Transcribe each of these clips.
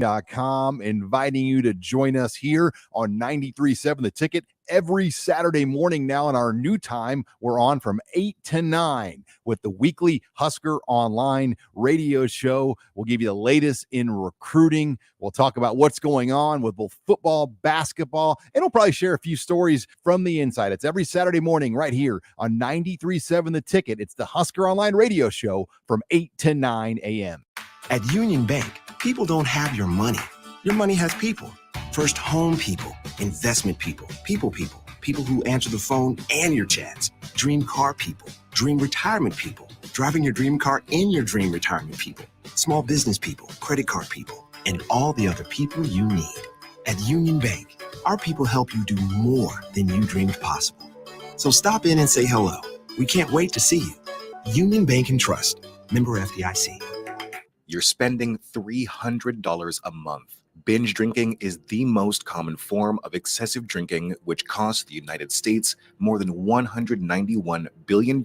TicketFM.com, inviting you to join us here on 93.7 The Ticket every Saturday morning. Now in our new time, we're on from 8 to 9 with the weekly Husker Online radio show. We'll give you the latest in recruiting. We'll talk about what's going on with both football, basketball, and we'll probably share a few stories from the inside. It's every Saturday morning right here on 93.7 The Ticket. It's the Husker Online radio show from 8 to 9 a.m. At Union Bank, people don't have your money. Your money has people. First home people, investment people, people who answer the phone and your chats, dream car people, dream retirement people, driving your dream car in your dream retirement people, small business people, credit card people, and all the other people you need. At Union Bank, our people help you do more than you dreamed possible. So stop in and say hello. We can't wait to see you. Union Bank and Trust. Member FDIC. You're spending $300 a month. Binge drinking is the most common form of excessive drinking, which costs the United States more than $191 billion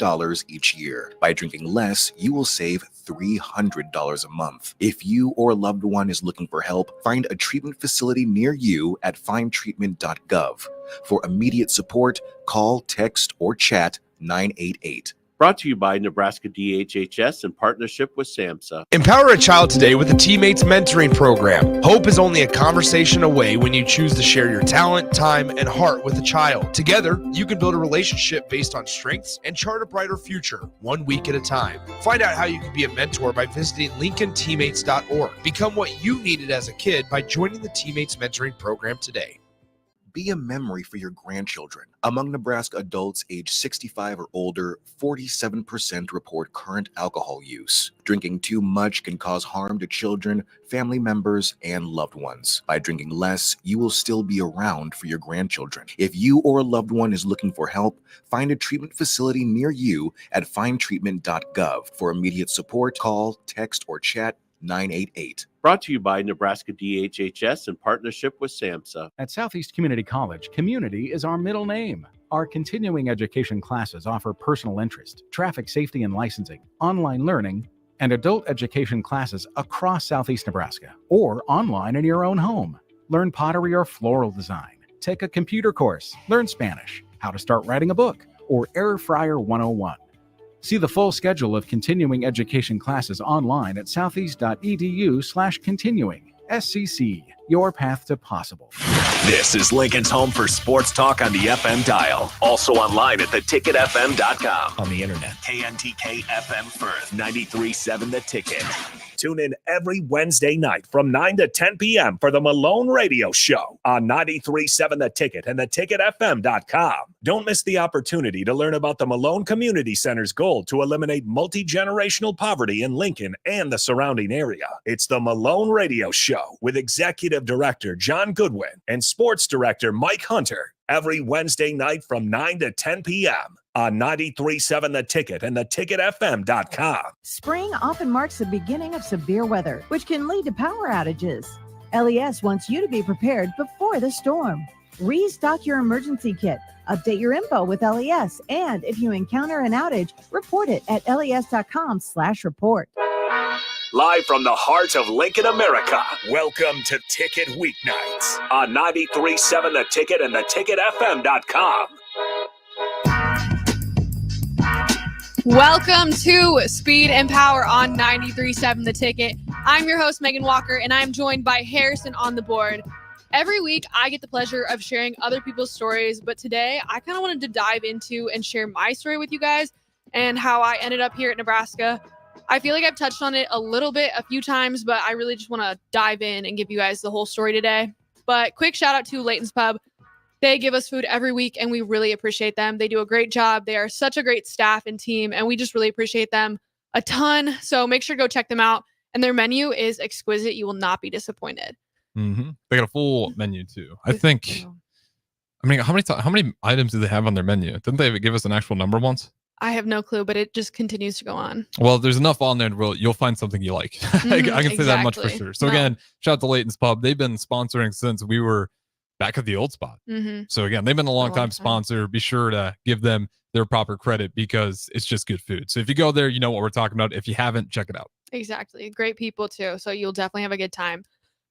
each year. By drinking less, you will save $300 a month. If you or a loved one is looking for help, find a treatment facility near you at findtreatment.gov. For immediate support, call, text, or chat 988. Brought to you by Nebraska DHHS in partnership with SAMHSA. Empower a child today with a Teammates Mentoring Program. Hope is only a conversation away when you choose to share your talent, time, and heart with a child. Together, you can build a relationship based on strengths and chart a brighter future, 1 week at a time. Find out how you can be a mentor by visiting LincolnTeammates.org. Become what you needed as a kid by joining the Teammates Mentoring Program today. Be a memory for your grandchildren. Among Nebraska adults age 65 or older, 47% report current alcohol use. Drinking too much can cause harm to children, family members, and loved ones. By drinking less, you will still be around for your grandchildren. If you or a loved one is looking for help, find a treatment facility near you at findtreatment.gov. For immediate support, call, text, or chat 988. Brought to you by Nebraska DHHS in partnership with SAMHSA. At Southeast Community College, community is our middle name. Our continuing education classes offer personal interest, traffic safety and licensing, online learning, and adult education classes across Southeast Nebraska, or online in your own home. Learn pottery or floral design, take a computer course, learn Spanish, how to start writing a book, or Air Fryer 101. See the full schedule of continuing education classes online at southeast.edu/continuing. SCC, your path to possible. This is Lincoln's home for sports talk on the FM dial. Also online at theticketfm.com. On the internet. KNTK FM Firth, 93.7 The Ticket. Tune in every Wednesday night from 9 to 10 p.m. for the Malone Radio Show on 93.7 The Ticket and theticketfm.com. Don't miss the opportunity to learn about the Malone Community Center's goal to eliminate multi-generational poverty in Lincoln and the surrounding area. It's the Malone Radio Show with Executive Director John Goodwin and Sports Director Mike Hunter every Wednesday night from 9 to 10 p.m. on 93.7 The Ticket and theticketfm.com. Spring often marks the beginning of severe weather, which can lead to power outages. LES wants you to be prepared before the storm. Restock your emergency kit, update your info with LES, and if you encounter an outage, report it at les.com/report. Live from the heart of Lincoln, America, welcome to Ticket Weeknights on 93.7 The Ticket and theticketfm.com. Welcome to Speed and Power on 93.7 The Ticket. I'm your host, Meghan Walker, and I'm joined by Harrison on the board. Every week, I get the pleasure of sharing other people's stories, but today, I kind of wanted to dive into and share my story with you guys and how I ended up here at Nebraska. I feel like I've touched on it a little bit a few times, but I really just want to dive in and give you guys the whole story today. But quick shout out to Layton's Pub. They give us food every week, and we really appreciate them. They do a great job. They are such a great staff and team, and we just really appreciate them a ton. So make sure to go check them out. And their menu is exquisite. You will not be disappointed. Mm-hmm. They got a full menu, too. I think, I mean, how many items do they have on their menu? Didn't they give us an actual number once? I have no clue, but it just continues to go on. Well, there's enough on there where you'll find something you like. I can say that much for sure. So again, shout out to Layton's Pub. They've been sponsoring since we were back at the old spot. Mm-hmm. So again, they've been a long time sponsor. Be sure to give them their proper credit because it's just good food. So if you go there, you know what we're talking about. If you haven't, check it out. Exactly. Great people too. So you'll definitely have a good time.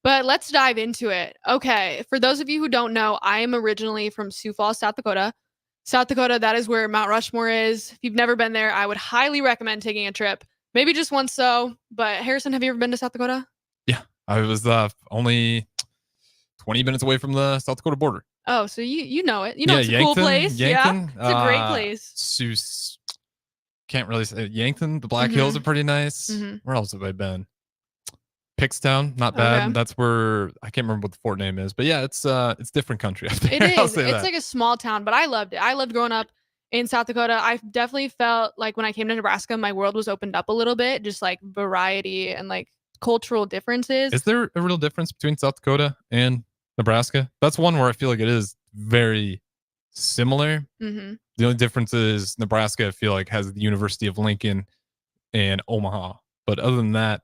But let's dive into it. Okay, for those of you who don't know, I am originally from Sioux Falls, South Dakota. South Dakota, that is where Mount Rushmore is. If you've never been there, I would highly recommend taking a trip. Maybe just once so. But Harrison, have you ever been to South Dakota? Yeah, I was only 20 minutes away from the South Dakota border. Oh, so you know it. You know it's a cool place. Yankton, yeah, it's a great place. Sioux, can't really say Yankton. The Black Hills are pretty nice. Where else have I been? Pickstown, not bad. Okay. That's where I can't remember what the fort name is, but yeah, it's different country up there. It is. I'll say It's that. like a small town, but I loved it. I loved growing up in South Dakota. I definitely felt like when I came to Nebraska, my world was opened up a little bit, just like variety and like cultural differences. Is there a real difference between South Dakota and Nebraska? That's one where I feel like it is very similar. Mm-hmm. The only difference is Nebraska, I feel like, has the University of Lincoln and Omaha. But other than that,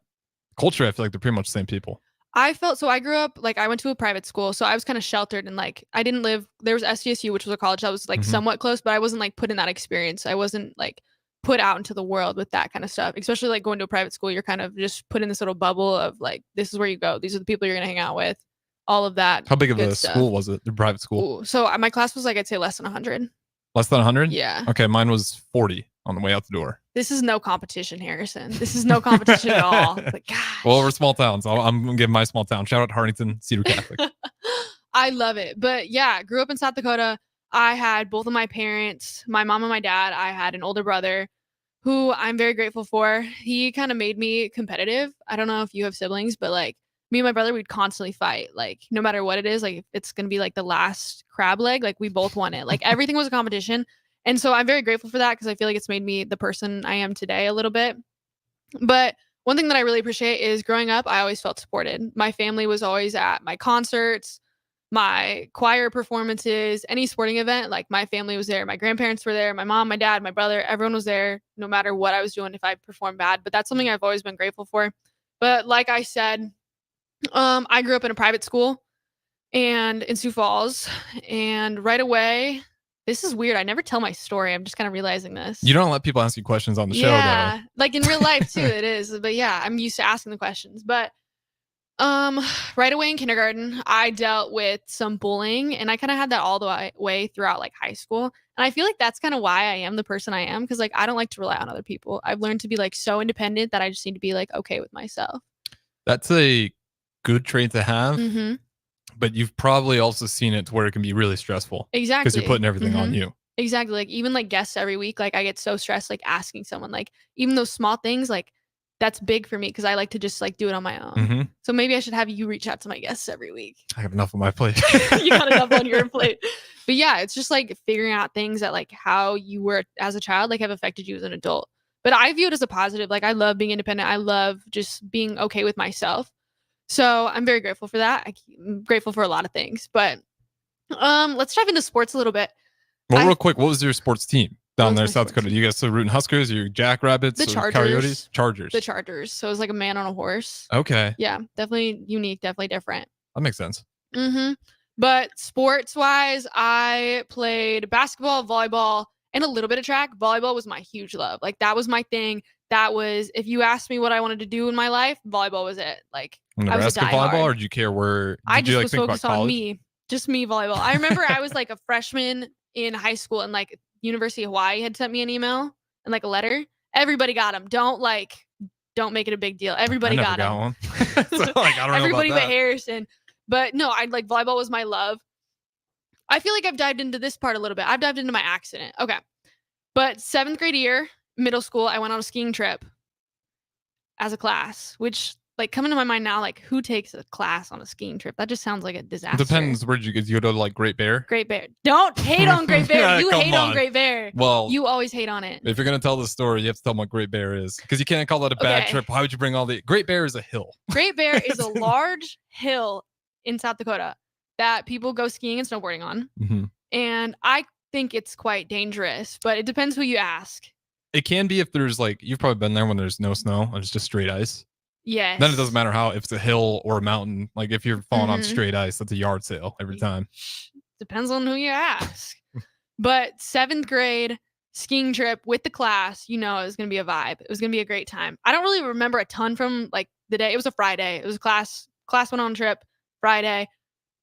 culture, I feel like they're pretty much the same people. I grew up, like, I went to a private school, so I was kind of sheltered and like, I didn't live, there was SDSU, which was a college that was like somewhat close, but I wasn't like put in that experience. I wasn't like put out into the world with that kind of stuff, especially like going to a private school. You're kind of just put in this little bubble of like, this is where you go. These are the people you're going to hang out with, all of that. How big of a stuff. school was it? The private school? Ooh, so my class was like, I'd say less than 100. Less than 100? Yeah. Okay, mine was 40 on the way out the door. This is no competition, Harrison. This is no competition at all. But gosh. Well, we're small towns. I'm going to give my small town. Shout out to Hartington, Cedar Catholic. I love it. But yeah, grew up in South Dakota. I had both of my parents, my mom and my dad. I had an older brother who I'm very grateful for. He kind of made me competitive. I don't know if you have siblings, but like me and my brother, we'd constantly fight. Like no matter what it is, like if it's going to be like the last crab leg, like we both won it. Like everything was a competition. And so I'm very grateful for that because I feel like it's made me the person I am today a little bit. But one thing that I really appreciate is growing up, I always felt supported. My family was always at my concerts, my choir performances, any sporting event. Like my family was there. My grandparents were there. My mom, my dad, my brother, everyone was there no matter what I was doing if I performed bad. But that's something I've always been grateful for. But like I said, I grew up in a private school and in Sioux Falls. And right away, this is weird. I never tell my story. I'm just kind of realizing this. You don't let people ask you questions on the show, yeah, though. like in real life too, it is. But yeah, I'm used to asking the questions. But right away in kindergarten, I dealt with some bullying, and I kind of had that all the way throughout like high school. And I feel like that's kind of why I am the person I am, because like I don't like to rely on other people. I've learned to be like so independent that I just need to be like okay with myself. That's a good trait to have. Mm-hmm. But you've probably also seen it to where it can be really stressful. Exactly. Because you're putting everything on you. Exactly. Like even like guests every week, like I get so stressed, like asking someone, like even those small things, like that's big for me because I like to just like do it on my own. So maybe I should have you reach out to my guests every week. I have enough on my plate. You got enough on your plate. But yeah, it's just like figuring out things that like how you were as a child, like have affected you as an adult. But I view it as a positive. Like I love being independent. I love just being okay with myself. So I'm very grateful for that. I'm grateful for a lot of things, but let's dive into sports a little bit. Well, real quick, what was your sports team down there in South Dakota? Team? You guys still rooting Huskers, you Jackrabbits, the Chargers, Coyotes? Chargers. The Chargers. So it was like a man on a horse. Okay. Yeah, definitely unique, definitely different. That makes sense. But sports wise, I played basketball, volleyball, and a little bit of track. Volleyball was my huge love. Like that was my thing. That was, if you asked me what I wanted to do in my life, volleyball was it. Like Nebraska I was a volleyball, diehard. or did you care where? I just you, was focused on me, just me volleyball. I remember I was like a freshman in high school, and like University of Hawaii had sent me an email and like a letter. Everybody got them. Don't make it a big deal. Everybody got them. One. So, like, I don't Everybody know but about Harrison. But no, I like volleyball was my love. I feel like I've dived into this part a little bit. I've dived into my accident. Okay. But 7th grade year, middle school, I went on a skiing trip as a class, which like coming to my mind now, like who takes a class on a skiing trip? That just sounds like a disaster. It depends. Where did you go? You go to like Great Bear? Great Bear. Don't hate on Great Bear. You hate on on Great Bear. Well, you always hate on it. If you're going to tell the story, you have to tell them what Great Bear is, because you can't call that a bad trip. Why would you bring all the Great Bear is a hill? Great Bear is a large hill in South Dakota that people go skiing and snowboarding on. And I think it's quite dangerous, but it depends who you ask. It can be if there's like, you've probably been there when there's no snow and it's just straight ice. Yes. Then it doesn't matter if it's a hill or a mountain. Like if you're falling on straight ice, that's a yard sale every time. Depends on who you ask. But 7th grade skiing trip with the class, it was going to be a vibe. It was going to be a great time. I don't really remember a ton from like the day. It was a Friday. It was a class class went on a trip Friday.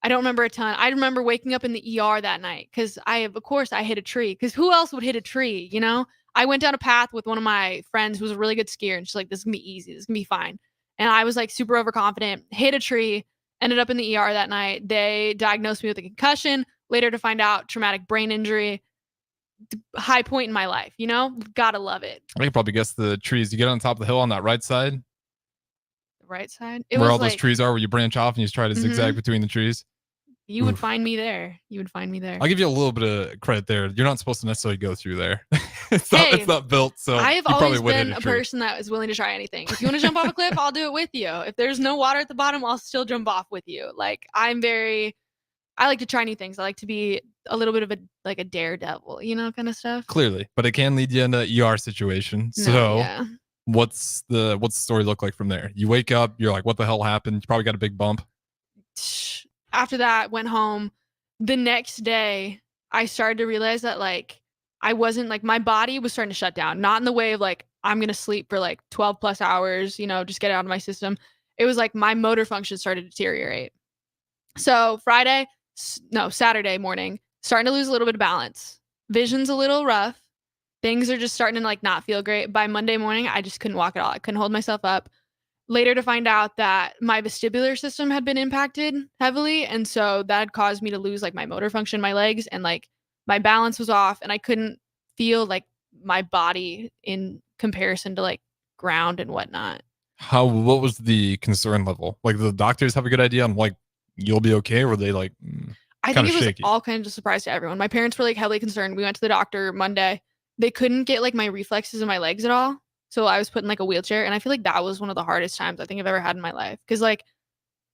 I don't remember a ton. I remember waking up in the ER that night because of course I hit a tree, because who else would hit a tree, you know? I went down a path with one of my friends who was a really good skier, and she's like, this is gonna be easy, this is gonna be fine. And I was like super overconfident, hit a tree, ended up in the ER that night. They diagnosed me with a concussion, later to find out traumatic brain injury. High point in my life, you know? Gotta love it. I can probably guess the trees. You get on top of the hill on that right side, The right side? where all those trees are, where you branch off and you try to zigzag between the trees. You would find me there. You would find me there. I'll give you a little bit of credit there. You're not supposed to necessarily go through there. It's not built, so I have you always probably been a person that is willing to try anything. If you want to jump off a cliff, I'll do it with you. If there's no water at the bottom, I'll still jump off with you. Like, I like to try new things. I like to be a little bit of a daredevil, you know, kind of stuff. Clearly, but it can lead you into ER situation. So what's the story look like from there? You wake up, you're like, what the hell happened? You probably got a big bump. After that, went home. The next day, I started to realize that like I wasn't like, my body was starting to shut down. Not in the way of like, I'm going to sleep for like 12 plus hours, you know, just get it out of my system. It was like my motor function started to deteriorate. So Saturday morning, starting to lose a little bit of balance. Vision's a little rough. Things are just starting to like not feel great. By Monday morning, I just couldn't walk at all. I couldn't hold myself up. Later to find out that my vestibular system had been impacted heavily. And so that had caused me to lose like my motor function in my legs, and like my balance was off, and I couldn't feel like my body in comparison to like ground and whatnot. What was the concern level? Like, the doctors have a good idea on like, you'll be okay? Or were they like, I think it was all kind of just a surprise to everyone. My parents were like heavily concerned. We went to the doctor Monday. They couldn't get like my reflexes in my legs at all. So I was put in like a wheelchair, and I feel like that was one of the hardest times I think I've ever had in my life. Cause like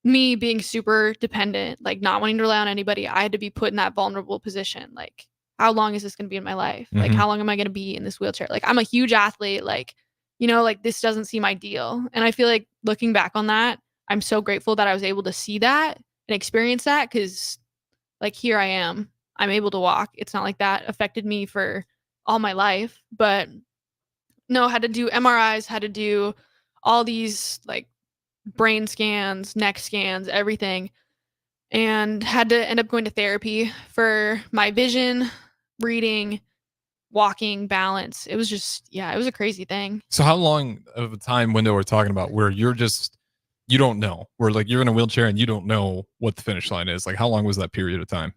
me being super dependent, like not wanting to rely on anybody, I had to be put in that vulnerable position. Like, how long is this going to be in my life? Like, how long am I going to be in this wheelchair? Like, I'm a huge athlete. Like, you know, like this doesn't seem ideal. And I feel like looking back on that, I'm so grateful that I was able to see that and experience that. Cause like, here I am, I'm able to walk. It's not like that affected me for all my life, but no, had to do MRIs, had to do all these like brain scans, neck scans, everything, and had to end up going to therapy for my vision, reading, walking, balance. It was just, it was a crazy thing. So how long of a time window we're talking about where you don't know, where like you're in a wheelchair and you don't know what the finish line is? Like, how long was that period of time?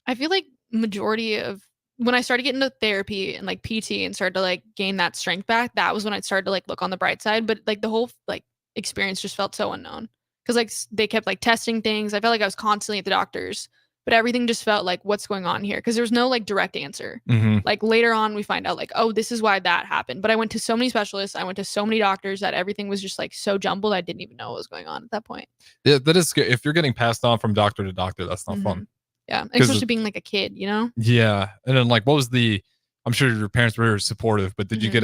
I feel like majority of when I started getting into therapy and like PT and started to like gain that strength back, that was when I started to like look on the bright side. But like the whole like experience just felt so unknown, because like they kept like testing things. I felt like I was constantly at the doctors, but everything just felt like, what's going on here? Because there was no like direct answer. Like later on we find out like, oh, this is why that happened. But I went to so many specialists, I went to so many doctors, that everything was just like so jumbled, I didn't even know what was going on at that point. Yeah, that is good. If you're getting passed on from doctor to doctor, that's not fun. Yeah, especially being like a kid, you know? Yeah. And then like, I'm sure your parents were supportive, but did you get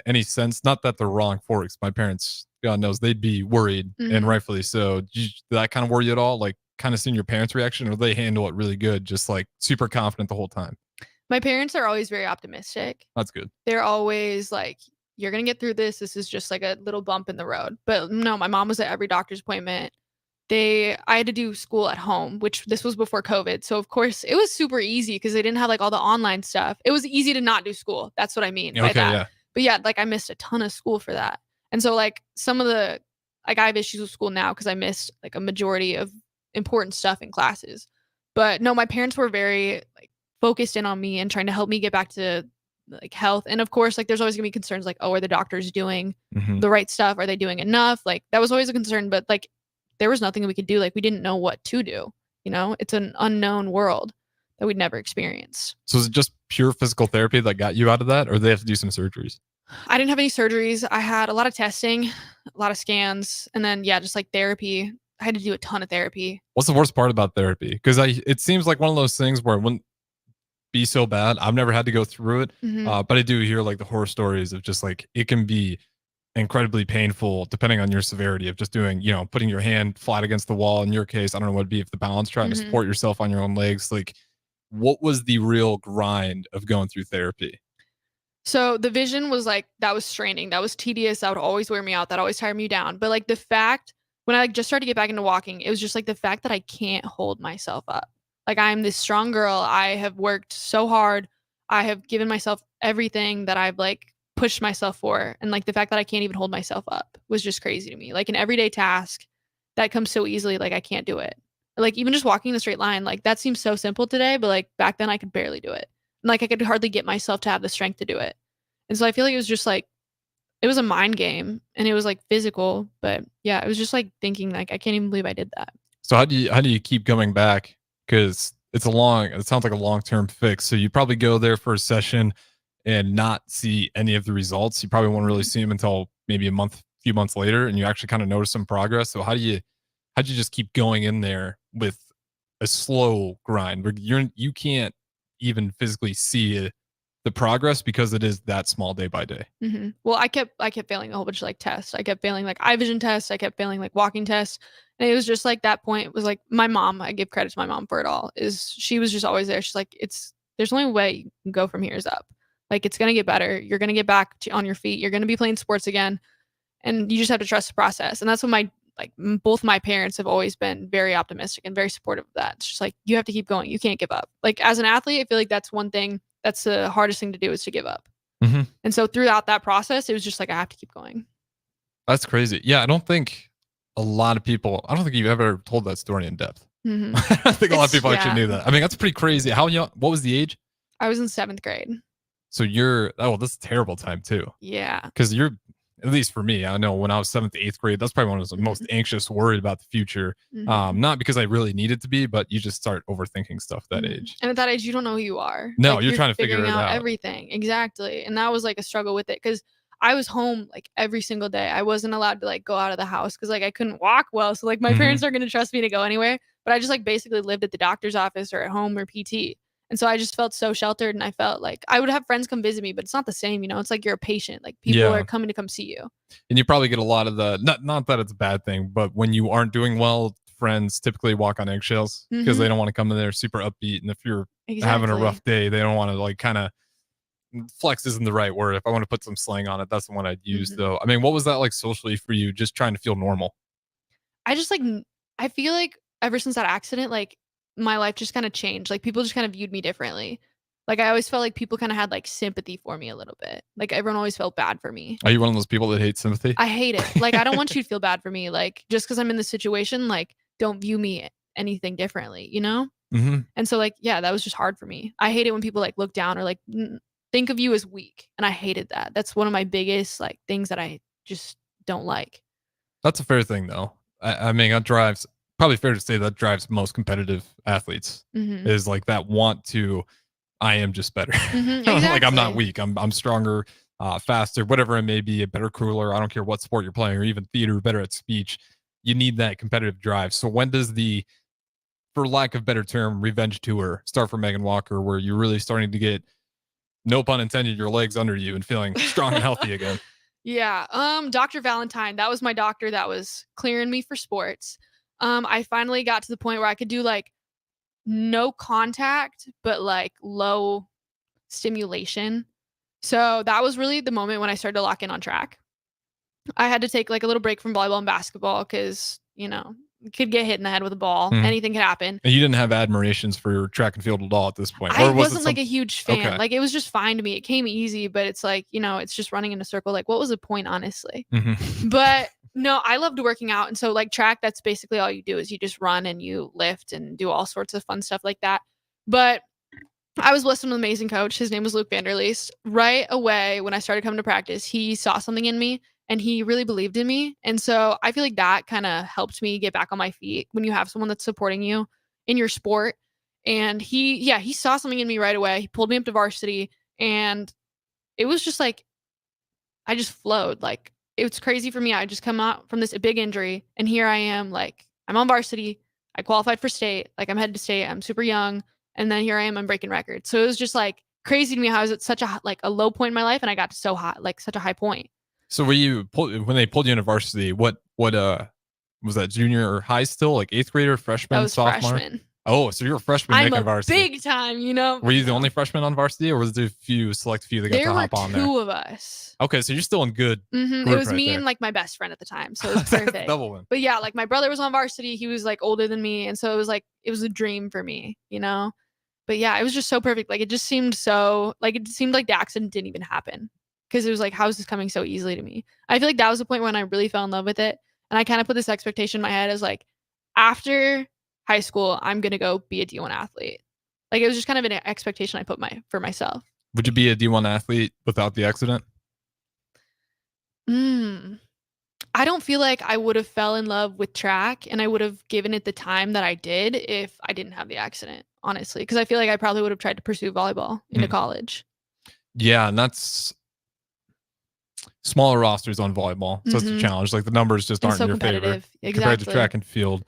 any sense, not that they're wrong for it, 'cause my parents, God knows, they'd be worried, and rightfully so. Did that kind of worry you at all? Like, kind of seeing your parents' reaction, or they handle it really good, just like super confident the whole time? My parents are always very optimistic. That's good. They're always like, you're going to get through this. This is just like a little bump in the road. But no, my mom was at every doctor's appointment. I had to do school at home, which this was before COVID. So of course it was super easy because they didn't have like all the online stuff. It was easy to not do school. That's what I mean by that. Yeah. But yeah, like I missed a ton of school for that. And so like some of the, like I have issues with school now because I missed like a majority of important stuff in classes. But no, my parents were very like focused in on me and trying to help me get back to like health. And of course, like there's always gonna be concerns like, oh, are the doctors doing the right stuff? Are they doing enough? Like that was always a concern, but like there was nothing that we could do. Like we didn't know what to do. You know, it's an unknown world that we'd never experienced. So is it just pure physical therapy that got you out of that, or do they have to do some surgeries? I didn't have any surgeries. I had a lot of testing, a lot of scans, and then just like therapy. I had to do a ton of therapy. What's the worst part about therapy? Because it seems like one of those things where it wouldn't be so bad. I've never had to go through it, but I do hear like the horror stories of just like it can be incredibly painful depending on your severity of just doing, putting your hand flat against the wall. In your case, I don't know what it'd be if the balance, trying to support yourself on your own legs. Like, what was the real grind of going through therapy? So the vision was like, that was straining. That was tedious. That would always wear me out. That always tire me down. But like the fact when I like just started to get back into walking, it was just like the fact that I can't hold myself up. Like I'm this strong girl. I have worked so hard. I have given myself everything that I've like pushed myself for. And like the fact that I can't even hold myself up was just crazy to me. Like an everyday task that comes so easily, like I can't do it. Like even just walking in a straight line, like that seems so simple today, but like back then I could barely do it. And like I could hardly get myself to have the strength to do it. And so I feel like it was just like it was a mind game and it was like physical, but yeah, it was just like thinking like I can't even believe I did that. So how do you keep going back? Because it sounds like a long-term fix. So you probably go there for a session and not see any of the results. You probably won't really see them until maybe few months later, and you actually kind of notice some progress. So how'd you just keep going in there with a slow grind where you can't even physically see the progress because it is that small day by day? Well, I kept failing a whole bunch of like tests. I kept failing like eye vision tests. I kept failing like walking tests. And it was just like that point was like my mom, I give credit to my mom for it all, is she was just always there. She's like, there's only way you can go from here is up. Like it's going to get better. You're going to get back on your feet. You're going to be playing sports again. And you just have to trust the process. And that's what both my parents have always been very optimistic and very supportive of that. It's just like, you have to keep going. You can't give up. Like as an athlete, I feel like that's one thing that's the hardest thing to do is to give up. And so throughout that process, it was just like, I have to keep going. That's crazy. Yeah. I don't think you've ever told that story in depth. I think a lot of people actually knew that. I mean, that's pretty crazy. How young? What was the age? I was in 7th grade. So that's a terrible time too. Yeah. Because at least for me, I know when I was 7th to 8th grade, that's probably when I was the most anxious, worried about the future. Not because I really needed to be, but you just start overthinking stuff at that age. And at that age, you don't know who you are. No, like, you're trying to figure it out. Everything. Exactly. And that was like a struggle with it because I was home like every single day. I wasn't allowed to like go out of the house because like I couldn't walk well. So like my parents aren't going to trust me to go anywhere. But I just like basically lived at the doctor's office or at home or PT. And so I just felt so sheltered and I felt like I would have friends come visit me, but it's not the same, It's like you're a patient. Like people are coming to come see you. And you probably get a lot of not that it's a bad thing, but when you aren't doing well, friends typically walk on eggshells because they don't want to come in there super upbeat. And if you're having a rough day, they don't want to like kind of flex isn't the right word. If I want to put some slang on it, that's the one I'd use though. I mean, what was that like socially for you? Just trying to feel normal. I just like, I feel like ever since that accident, like my life just kind of changed. Like people just kind of viewed me differently. Like I always felt like people kind of had like sympathy for me a little bit. Like everyone always felt bad for me. Are you one of those people that hate sympathy? I hate it. Like I don't want you to feel bad for me. Like just because I'm in this situation, like don't view me anything differently, And so like, yeah, that was just hard for me. I hate it when people like look down or like think of you as weak. And I hated that. That's one of my biggest like things that I just don't like. That's a fair thing though. I mean, that drives, probably fair to say that drives most competitive athletes is like that I am just better. Exactly. Like I'm not weak. I'm stronger, faster, whatever it may be, a better cooler. I don't care what sport you're playing or even theater, better at speech. You need that competitive drive. So when does for lack of better term, revenge tour start for Meghan Walker, where you're really starting to get, no pun intended, your legs under you and feeling strong and healthy again? Yeah. Dr. Valentine, that was my doctor that was clearing me for sports. I finally got to the point where I could do like no contact, but like low stimulation. So that was really the moment when I started to lock in on track. I had to take like a little break from volleyball and basketball because, you could get hit in the head with a ball. Anything could happen. And you didn't have admirations for track and field at all at this point? I wasn't like a huge fan. Okay. Like it was just fine to me. It came easy, but it's like, it's just running in a circle. Like what was the point, honestly? But no, I loved working out. And so like track, that's basically all you do is you just run and you lift and do all sorts of fun stuff like that. But I was blessed with an amazing coach. His name was Luke Vanderleest. Right away, when I started coming to practice, he saw something in me and he really believed in me. And so I feel like that kind of helped me get back on my feet when you have someone that's supporting you in your sport. And he saw something in me right away. He pulled me up to varsity and it was just like, I just flowed. Like it was crazy for me. I just come out from this big injury and here I am, like I'm on varsity. I qualified for state. Like I'm headed to state. I'm super young. And then here I am, I'm breaking records. So it was just like crazy to me how I was at such a low point in my life and I got to so high, like such a high point. So when they pulled you into varsity, what was that, junior or high still, like 8th grader, freshman, That was sophomore? freshman. Oh, so you're a freshman I'm making a varsity. big time, you know. Were you the only freshman on varsity, or was there a select few that got There to were hop on there? two of us. Okay, so you're still in good It group was right me there. and like my best friend at the time, so it was That's perfect. double win. But yeah, like my brother was on varsity. He was like older than me, and so it was a dream for me, you know. But yeah, it was just so perfect. Like it just seemed so like it seemed like the accident didn't even happen because it was like, how is this coming so easily to me? I feel like that was the point when I really fell in love with it, and I kind of put this expectation in my head as like, after high school, I'm gonna go be a D1 athlete. Like it was just kind of an expectation I put for myself. Would you be a D1 athlete without the accident? I don't feel like I would have fell in love with track and I would have given it the time that I did if I didn't have the accident, honestly. Because I feel like I probably would have tried to pursue volleyball into college. Yeah, and that's smaller rosters on volleyball. So it's a challenge. Like the numbers just aren't so in your favor competitive. compared to track and field.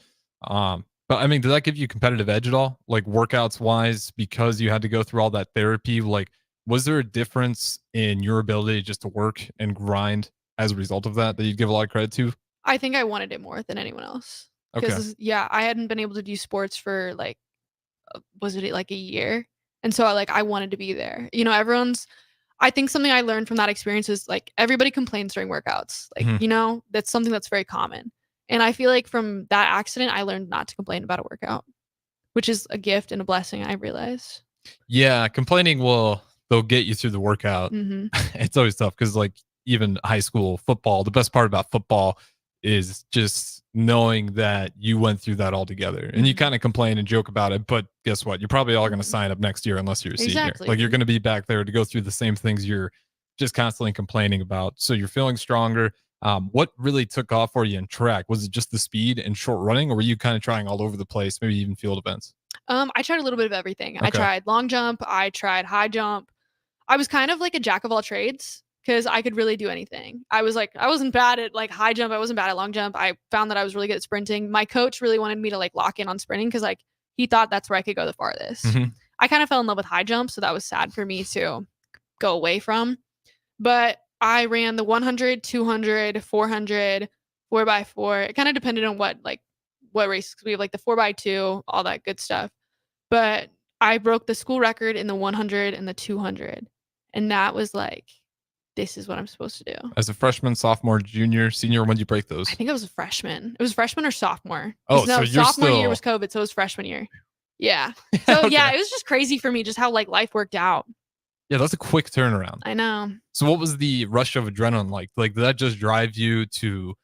But I mean, did that give you competitive edge at all? Like workouts wise, because you had to go through all that therapy? Like, was there a difference in your ability just to work and grind as a result of that you'd give a lot of credit to? I think I wanted it more than anyone else. Because yeah, I hadn't been able to do sports for like, was it like a year? And so I wanted to be there. You know, I think something I learned from that experience is like everybody complains during workouts. Like, you know, that's something that's very common. And I feel like from that accident, I learned not to complain about a workout, which is a gift and a blessing, I realize. Yeah, complaining they'll get you through the workout. It's always tough because like even high school football, the best part about football is just knowing that you went through that all together. And you kind of complain and joke about it, but guess what? You're probably all going to sign up next year unless you're a senior. Like you're going to be back there to go through the same things you're just constantly complaining about. So you're feeling stronger. What really took off for you in track? Was it just the speed and short running, or were you kind of trying all over the place, maybe even field events? I tried a little bit of everything. Okay. I tried long jump. I tried high jump. I was kind of like a jack of all trades because I could really do anything. I wasn't bad at like high jump. I wasn't bad at long jump. I found that I was really good at sprinting. My coach really wanted me to like lock in on sprinting because like he thought that's where I could go the farthest. I kind of fell in love with high jump, so that was sad for me to go away from. But I ran the 100, 200, 400, 4x4. It kind of depended on what race. We have like the 4x2, all that good stuff. But I broke the school record in the 100 and the 200. And that was like, this is what I'm supposed to do. As a freshman, sophomore, junior, senior, when did you break those? I think I was a freshman. It was freshman or sophomore. Oh, so you're sophomore still... year was COVID, so it was freshman year. Yeah. So Okay. yeah, it was just crazy for me just how like life worked out. Yeah, that's a quick turnaround. I know. So what was the rush of adrenaline like? Like, did that just drive you to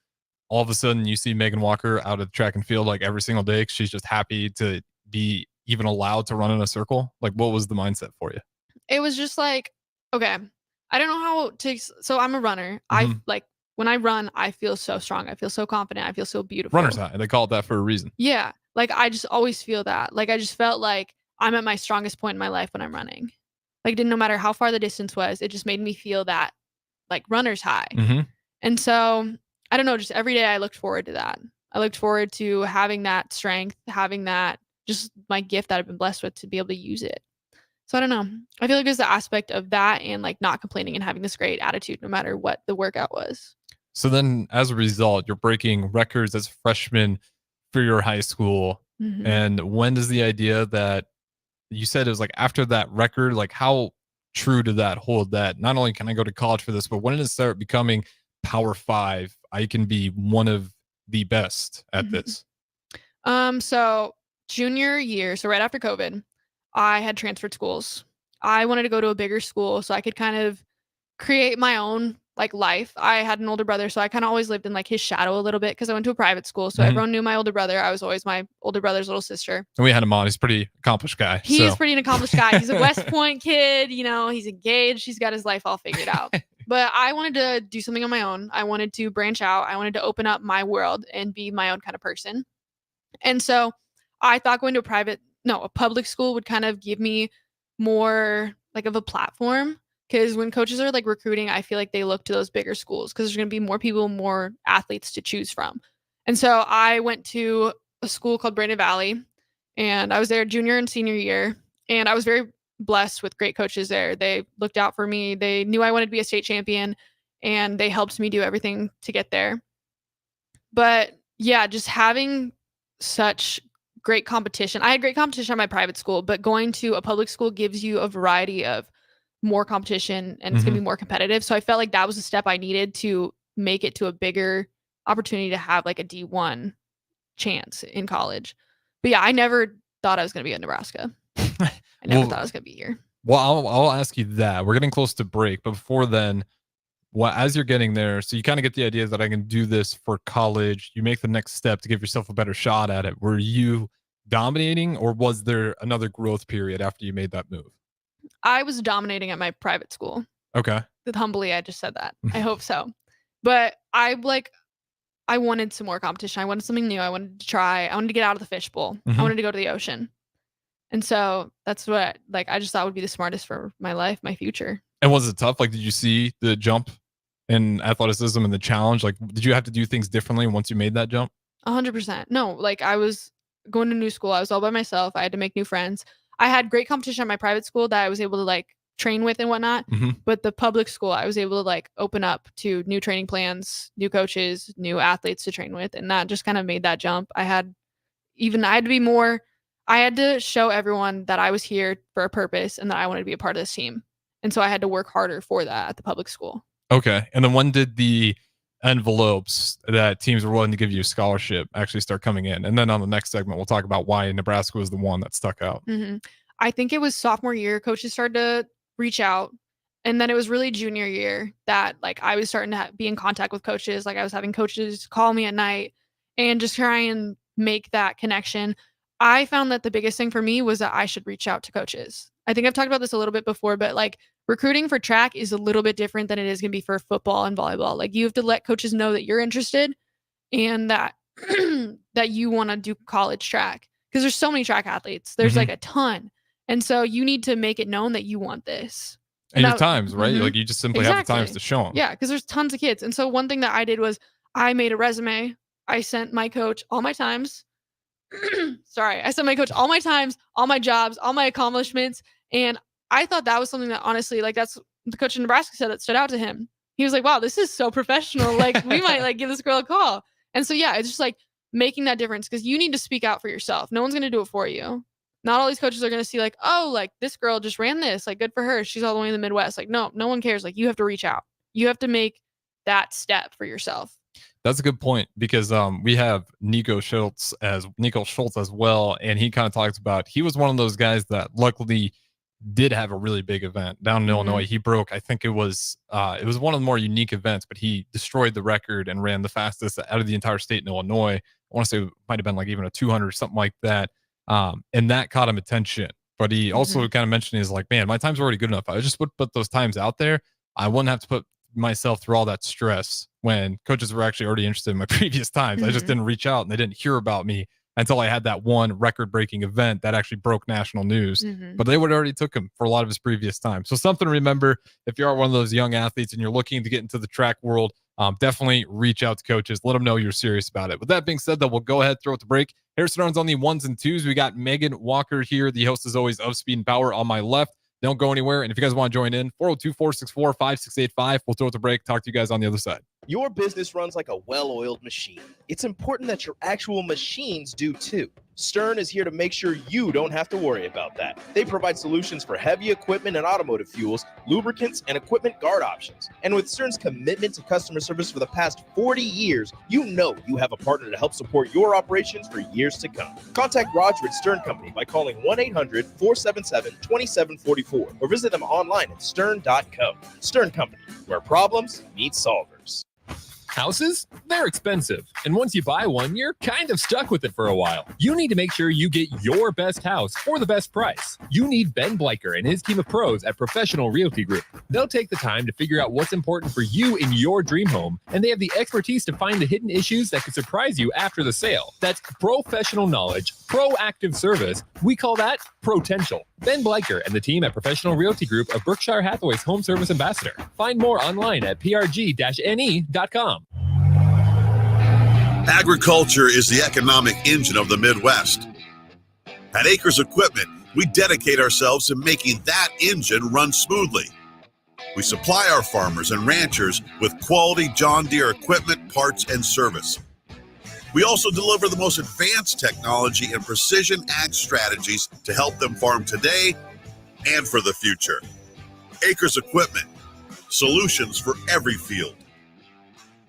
all of a sudden you see Meghan Walker out of track and field like every single day? 'Cause she's just happy to be even allowed to run in a circle? Like, what was the mindset for you? It was just like, okay, I don't know how to, so I'm a runner. I like, when I run, I feel so strong. I feel so confident. I feel so beautiful. Runner's high. They call it that for a reason. Yeah. Like, I just always feel that. Like, I just felt like I'm at my strongest point in my life when I'm running. Like, it didn't no matter how far the distance was, it just made me feel that like runner's high. And so I don't know, just every day I looked forward to that. I looked forward to having that strength, having that just my gift that I've been blessed with to be able to use it. So I don't know. I feel like there's the aspect of that and like not complaining and having this great attitude no matter what the workout was. So then as a result, you're breaking records as a freshman for your high school. And when does the idea that you said it was like after that record, like how true did that hold that not only can I go to college for this, but when did it start becoming Power 5? I can be one of the best at this. So junior year, so right after COVID, I had transferred schools. I wanted to go to a bigger school so I could kind of create my own like life. I had an older brother, so I kind of always lived in like his shadow a little bit because I went to a private school. So everyone knew my older brother. I was always my older brother's little sister. And we had him on. He's a pretty accomplished guy. He's pretty an accomplished guy. He's a West Point kid. You know, he's engaged. He's got his life all figured out. But I wanted to do something on my own. I wanted to branch out. I wanted to open up my world and be my own kind of person. And so I thought going to a public school would kind of give me more like of a platform. Because when coaches are like recruiting, I feel like they look to those bigger schools because there's going to be more people, more athletes to choose from. And so I went to a school called Brandon Valley, and I was there junior and senior year. And I was very blessed with great coaches there. They looked out for me. They knew I wanted to be a state champion, and they helped me do everything to get there. But yeah, just having such great competition. I had great competition at my private school, but going to a public school gives you a variety of more competition and it's going to be more competitive. So I felt like that was a step I needed to make it to a bigger opportunity to have like a D1 chance in college. But yeah, I never thought I was going to be at Nebraska. I never thought I was going to be here. Well, I'll ask you that. We're getting close to break, but before then, as you're getting there, so you kind of get the idea that I can do this for college. You make the next step to give yourself a better shot at it. Were you dominating, or was there another growth period after you made that move? I was dominating at my private school. Okay. Humbly, I just said that. I hope so. But I wanted some more competition. I wanted something new. I wanted to try. I wanted to get out of the fishbowl. I wanted to go to the ocean. And so that's what I just thought would be the smartest for my life, my future. And was it tough? Like, did you see the jump in athleticism and the challenge? Like, did you have to do things differently once you made that jump? 100%. No, like I was going to new school. I was all by myself. I had to make new friends. I had great competition at my private school that I was able to like train with and whatnot. But the public school, I was able to like open up to new training plans, new coaches, new athletes to train with. And that just kind of made that jump. I had to show everyone that I was here for a purpose and that I wanted to be a part of this team. And so I had to work harder for that at the public school. Okay. And then when did the envelopes that teams were willing to give you a scholarship actually start coming in? And then on the next segment, we'll talk about why Nebraska was the one that stuck out. I think it was sophomore year. Coaches started to reach out. And then it was really junior year that like I was starting to be in contact with coaches. Like I was having coaches call me at night and just try and make that connection. I found that the biggest thing for me was that I should reach out to coaches. I think I've talked about this a little bit before, but like recruiting for track is a little bit different than it is going to be for football and volleyball. Like you have to let coaches know that you're interested and that that you want to do college track because there's so many track athletes. There's like a ton. And so you need to make it known that you want this. And your times, right? Like you just simply have the times to show them. Yeah, because there's tons of kids. And so one thing that I did was I made a resume. I sent my coach all my times. I sent my coach all my times, all my jobs, all my accomplishments. And I thought that was something that honestly, like that's the coach in Nebraska said that stood out to him. He was like, wow, this is so professional. Like we might like give this girl a call. And so, yeah, it's just like making that difference because you need to speak out for yourself. No one's going to do it for you. Not all these coaches are going to see like, oh, like this girl just ran this, like good for her. She's all the way in the Midwest. Like, no one cares. Like you have to reach out. You have to make that step for yourself. That's a good point because we have Nico Schultz as well. And he kind of talks about, he was one of those guys that luckily did have a really big event down in Illinois. He broke, I think it was one of the more unique events, but he destroyed the record and ran the fastest out of the entire state in Illinois. I want to say it might've been like even a 200 or something like that. And that caught him attention, but he also kind of mentioned, he's like, man, my times are already good enough. I just would put those times out there. I wouldn't have to put myself through all that stress when coaches were actually already interested in my previous times. I just didn't reach out and they didn't hear about me until I had that one record-breaking event that actually broke national news. But they would already took him for a lot of his previous times. So something to remember if you are one of those young athletes and you're looking to get into the track world, definitely reach out to coaches. Let them know you're serious about it. With that being said, though, we'll go ahead, throw it to break. Harrison Arns on the ones and twos. We got Meghan Walker here, the host as always of Speed and Power on my left. Don't go anywhere. And if you guys want to join in, 402-464-5685. We'll throw it to break. Talk to you guys on the other side. Your business runs like a well-oiled machine. It's important that your actual machines do too. Stern is here to make sure you don't have to worry about that. They provide solutions for heavy equipment and automotive fuels, lubricants, and equipment guard options. And with Stern's commitment to customer service for the past 40 years, you know you have a partner to help support your operations for years to come. Contact Roger at Stern Company by calling 1-800-477-2744 or visit them online at stern.co. Stern Company, where problems meet solvers. Houses? They're expensive. And once you buy one, you're kind of stuck with it for a while. You need to make sure you get your best house for the best price. You need Ben Bleicher and his team of pros at Professional Realty Group. They'll take the time to figure out what's important for you in your dream home, and they have the expertise to find the hidden issues that could surprise you after the sale. That's professional knowledge, proactive service. We call that potential. Ben Bleicher and the team at Professional Realty Group of Berkshire Hathaway's Home Service Ambassador. Find more online at prg-ne.com. Agriculture is the economic engine of the Midwest. At Acres Equipment, we dedicate ourselves to making that engine run smoothly. We supply our farmers and ranchers with quality John Deere equipment, parts, and service. We also deliver the most advanced technology and precision ag strategies to help them farm today and for the future. Acres Equipment, solutions for every field.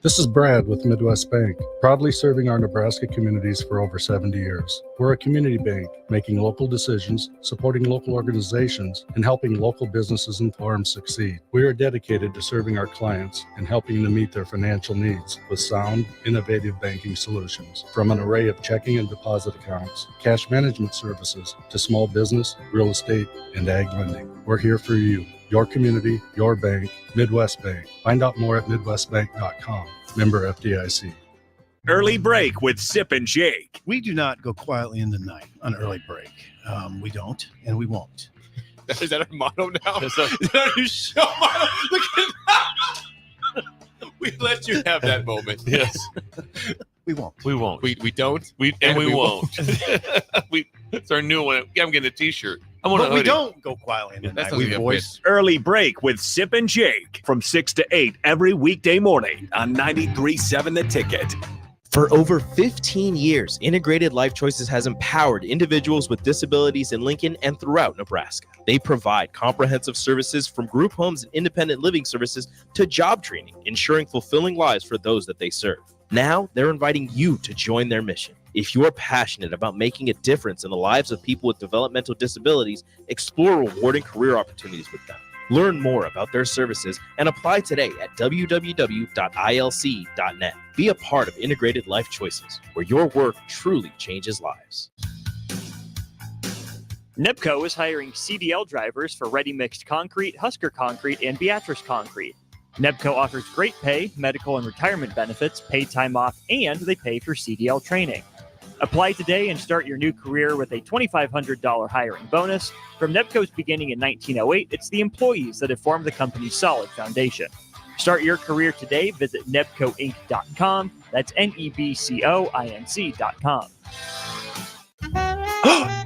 This is Brad with Midwest Bank, proudly serving our Nebraska communities for over 70 years. We're a community bank, making local decisions, supporting local organizations, and helping local businesses and farms succeed. We are dedicated to serving our clients and helping them meet their financial needs with sound, innovative banking solutions. From an array of checking and deposit accounts, cash management services, to small business, real estate, and ag lending. We're here for you. Your community, your bank, Midwest Bank. Find out more at midwestbank.com. Member FDIC. Early break with Sip and Jake. We do not go quietly in the night on early break. We don't, and we won't. Is that our motto now? Is that our new show motto? Look at that. We let you have that moment. Yes. We won't. We won't. We don't. We won't. It's our new one. I'm getting a T-shirt. I want But we don't go quietly in the night. We voice. Early break with Sip and Jake from 6 to 8 every weekday morning on 93.7 The Ticket. For over 15 years, Integrated Life Choices has empowered individuals with disabilities in Lincoln and throughout Nebraska. They provide comprehensive services from group homes and independent living services to job training, ensuring fulfilling lives for those that they serve. Now, they're inviting you to join their mission. If you're passionate about making a difference in the lives of people with developmental disabilities, explore rewarding career opportunities with them. Learn more about their services and apply today at www.ilc.net. Be a part of Integrated Life Choices, where your work truly changes lives. NEPCO is hiring CDL drivers for ready-mixed concrete, Husker Concrete, and Beatrice Concrete. NEPCO offers great pay, medical and retirement benefits, paid time off, and they pay for CDL training. Apply today and start your new career with a $2,500 hiring bonus. From NEPCO's beginning in 1908, it's the employees that have formed the company's solid foundation. Start your career today. Visit nebcoinc.com. That's NEBCOINC.com.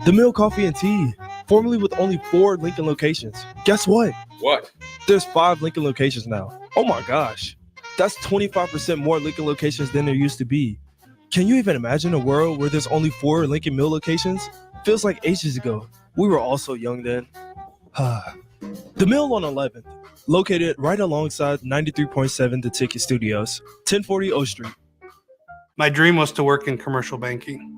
The Mill Coffee and Tea, formerly with only 4 Lincoln locations. Guess what? What? There's 5 Lincoln locations now. Oh my gosh. That's 25% more Lincoln locations than there used to be. Can you even imagine a world where there's only 4 Lincoln Mill locations? Feels like ages ago. We were all so young then. The Mill on 11th, located right alongside 93.7 The Ticket Studios, 1040 O Street. My dream was to work in commercial banking,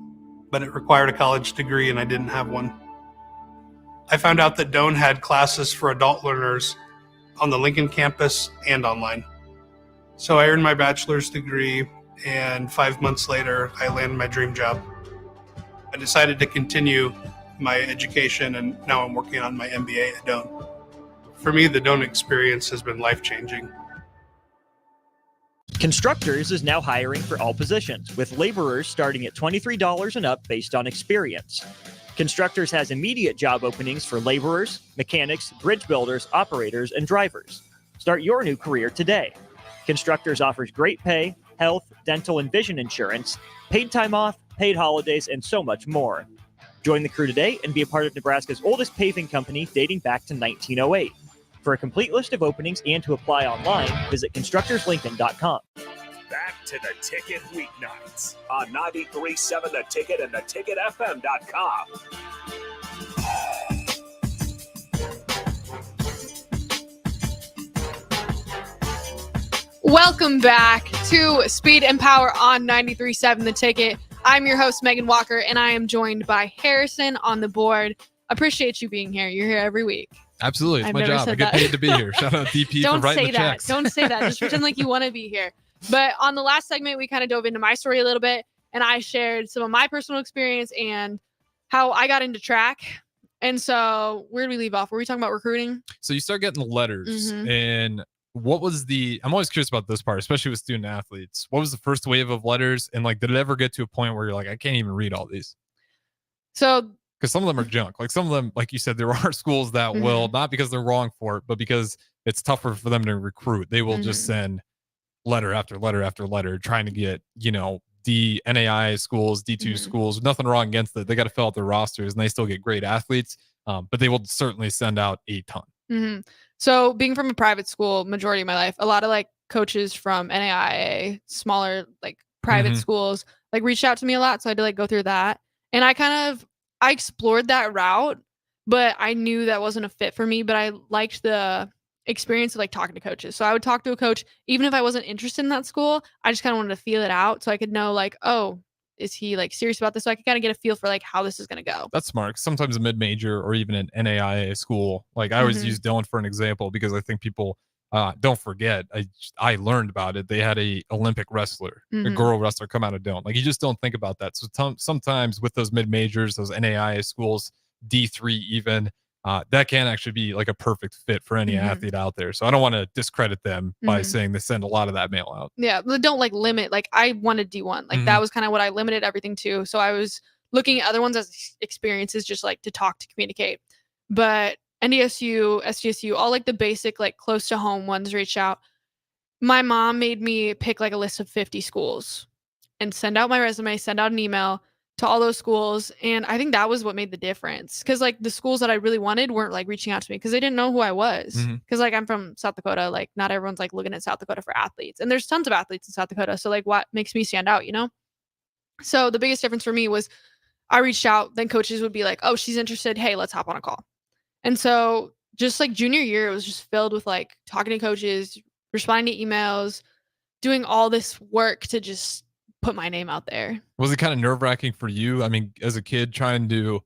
but it required a college degree and I didn't have one. I found out that Doane had classes for adult learners on the Lincoln campus and online. So I earned my bachelor's degree, and 5 months later, I landed my dream job. I decided to continue my education, and now I'm working on my MBA at Doane. For me, the Doane experience has been life-changing. Constructors is now hiring for all positions, with laborers starting at $23 and up based on experience. Constructors has immediate job openings for laborers, mechanics, bridge builders, operators, and drivers. Start your new career today. Constructors offers great pay, health, dental, and vision insurance, paid time off, paid holidays, and so much more. Join the crew today and be a part of Nebraska's oldest paving company dating back to 1908. For a complete list of openings and to apply online, visit constructorslincoln.com. Back to The Ticket weeknights on 93.7 The Ticket and theticketfm.com. Welcome back to Speed and Power on 93.7 The Ticket. I'm your host, Meghan Walker, and I am joined by Harrison on the board. Appreciate you being here. You're here every week. Absolutely. It's I've my never job. said I get that. paid to be here. Shout out DP for writing the checks. Don't say that. Just pretend like you want to be here. But on the last segment, we kind of dove into my story a little bit, and I shared some of my personal experience and how I got into track. And so where did we leave off? Were we talking about recruiting? So you start getting the letters, Mhm. and what was I'm always curious about this part, especially with student athletes. What was the first wave of letters? And like, did it ever get to a point where you're like, I can't even read all these? So, because some of them are junk. Like some of them, like you said, there are schools that will, not because they're wrong for it, but because it's tougher for them to recruit. They will just send letter after letter after letter trying to get, the NAI schools, D2 schools, nothing wrong against it. They got to fill out their rosters and they still get great athletes. But they will certainly send out a ton. Mm-hmm. So being from a private school, majority of my life, a lot of like coaches from NAIA, smaller like private schools, like reached out to me a lot. So I had to like go through that. And I explored that route, but I knew that wasn't a fit for me. But I liked the experience of like talking to coaches. So I would talk to a coach, even if I wasn't interested in that school, I just kind of wanted to feel it out so I could know like, oh, is he like serious about this? So I could kind of get a feel for like how this is going to go. That's smart. Sometimes a mid-major or even an NAIA school, like I always use Dylan for an example because I think people don't forget. I learned about it. They had a Olympic wrestler, a girl wrestler, come out of Dylan. Like you just don't think about that. So sometimes with those mid-majors, those NAIA schools, D3 even, that can actually be like a perfect fit for any athlete out there. So I don't want to discredit them by saying they send a lot of that mail out. Yeah, but don't like limit. Like I wanted D1. Like that was kind of what I limited everything to. So I was looking at other ones as experiences, just like to talk, to communicate. But NDSU, SDSU, all like the basic, like close to home ones reached out. My mom made me pick like a list of 50 schools and send out my resume, send out an email to all those schools. And I think that was what made the difference. Cause like the schools that I really wanted weren't like reaching out to me because they didn't know who I was. Cause like I'm from South Dakota. Like not everyone's like looking at South Dakota for athletes. And there's tons of athletes in South Dakota. So like what makes me stand out, you know? So the biggest difference for me was I reached out, then coaches would be like, oh, she's interested. Hey, let's hop on a call. And so just like junior year, it was just filled with like talking to coaches, responding to emails, doing all this work to just put my name out there. Was it kind of nerve-wracking for you? I mean, as a kid trying to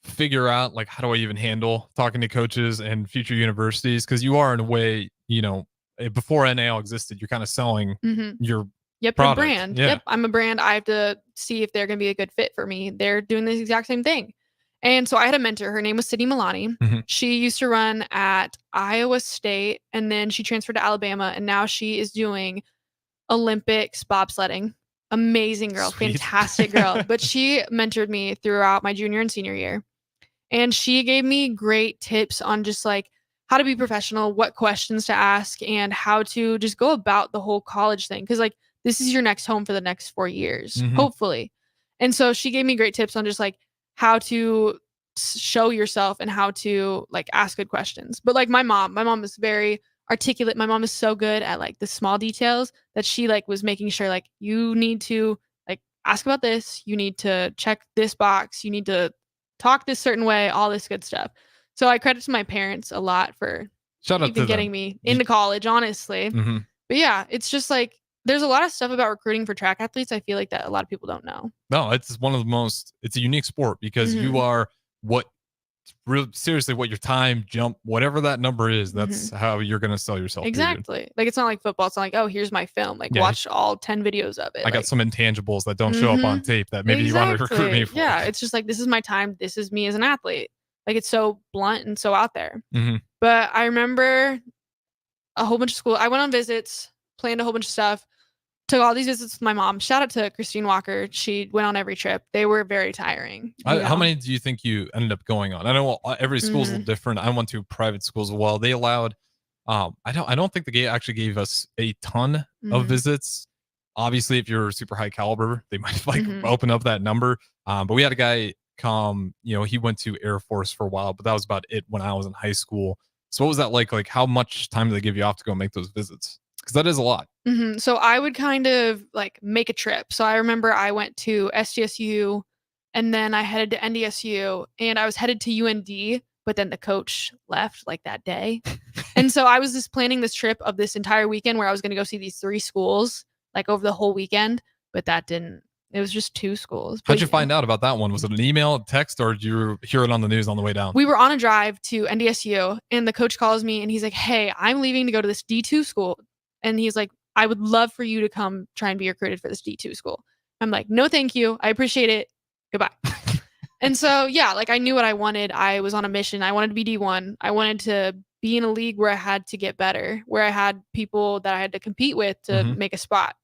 figure out like, how do I even handle talking to coaches and future universities? Because you are in a way, you know, before NAL existed, you're kind of selling your Your brand. Yeah. Yep, I'm a brand. I have to see if they're going to be a good fit for me. They're doing the exact same thing. And so I had a mentor. Her name was Sydney Milani. She used to run at Iowa State, and then she transferred to Alabama, and now she is doing Olympics bobsledding. Amazing girl, Sweet. fantastic girl. But she mentored me throughout my junior and senior year. And she gave me great tips on just like how to be professional, what questions to ask, and how to just go about the whole college thing. Cause like this is your next home for the next 4 years, hopefully. And so she gave me great tips on just like how to show yourself and how to like ask good questions. But like my mom is very articulate. My mom is so good at like the small details that she like was making sure like you need to like ask about this, you need to check this box, you need to talk this certain way, all this good stuff. So I credit to my parents a lot for Shout out even to getting me into college, honestly. But yeah, it's just like there's a lot of stuff about recruiting for track athletes I feel like that a lot of people don't know. No, it's one of the most, it's a unique sport because you are seriously what your time jump, whatever that number is, that's how you're going to sell yourself. Exactly. Period. Like it's not like football. It's not like, oh, here's my film. Like watch all 10 videos of it. I got some intangibles that don't show up on tape that maybe you want to recruit me for. Yeah. It's just like, this is my time. This is me as an athlete. Like it's so blunt and so out there. But I remember a whole bunch of school. I went on visits, planned a whole bunch of stuff, took all these visits with my mom. Shout out to Christine Walker. She went on every trip. They were very tiring. How many do you think you ended up going on? I know every school's a little different. I went to private schools as well. They allowed, I don't think they actually gave us a ton of visits. Obviously, if you're super high caliber, they might like open up that number. But we had a guy come, you know, he went to Air Force for a while, but that was about it when I was in high school. So what was that like? Like how much time do they give you off to go make those visits? Because that is a lot. So I would kind of like make a trip. So I remember I went to SDSU and then I headed to NDSU and I was headed to UND, but then the coach left like that day. And so I was just planning this trip of this entire weekend where I was going to go see these 3 schools like over the whole weekend, but that didn't. It was just 2 schools. How'd you find out about that one? Was it an email, text, or did you hear it on the news on the way down? We were on a drive to NDSU and the coach calls me and he's like, hey, I'm leaving to go to this D2 school. And he's like, I would love for you to come try and be recruited for this D2 school. I'm like, no, thank you. I appreciate it. Goodbye. And so, yeah, like I knew what I wanted. I was on a mission. I wanted to be D1. I wanted to be in a league where I had to get better, where I had people that I had to compete with to make a spot.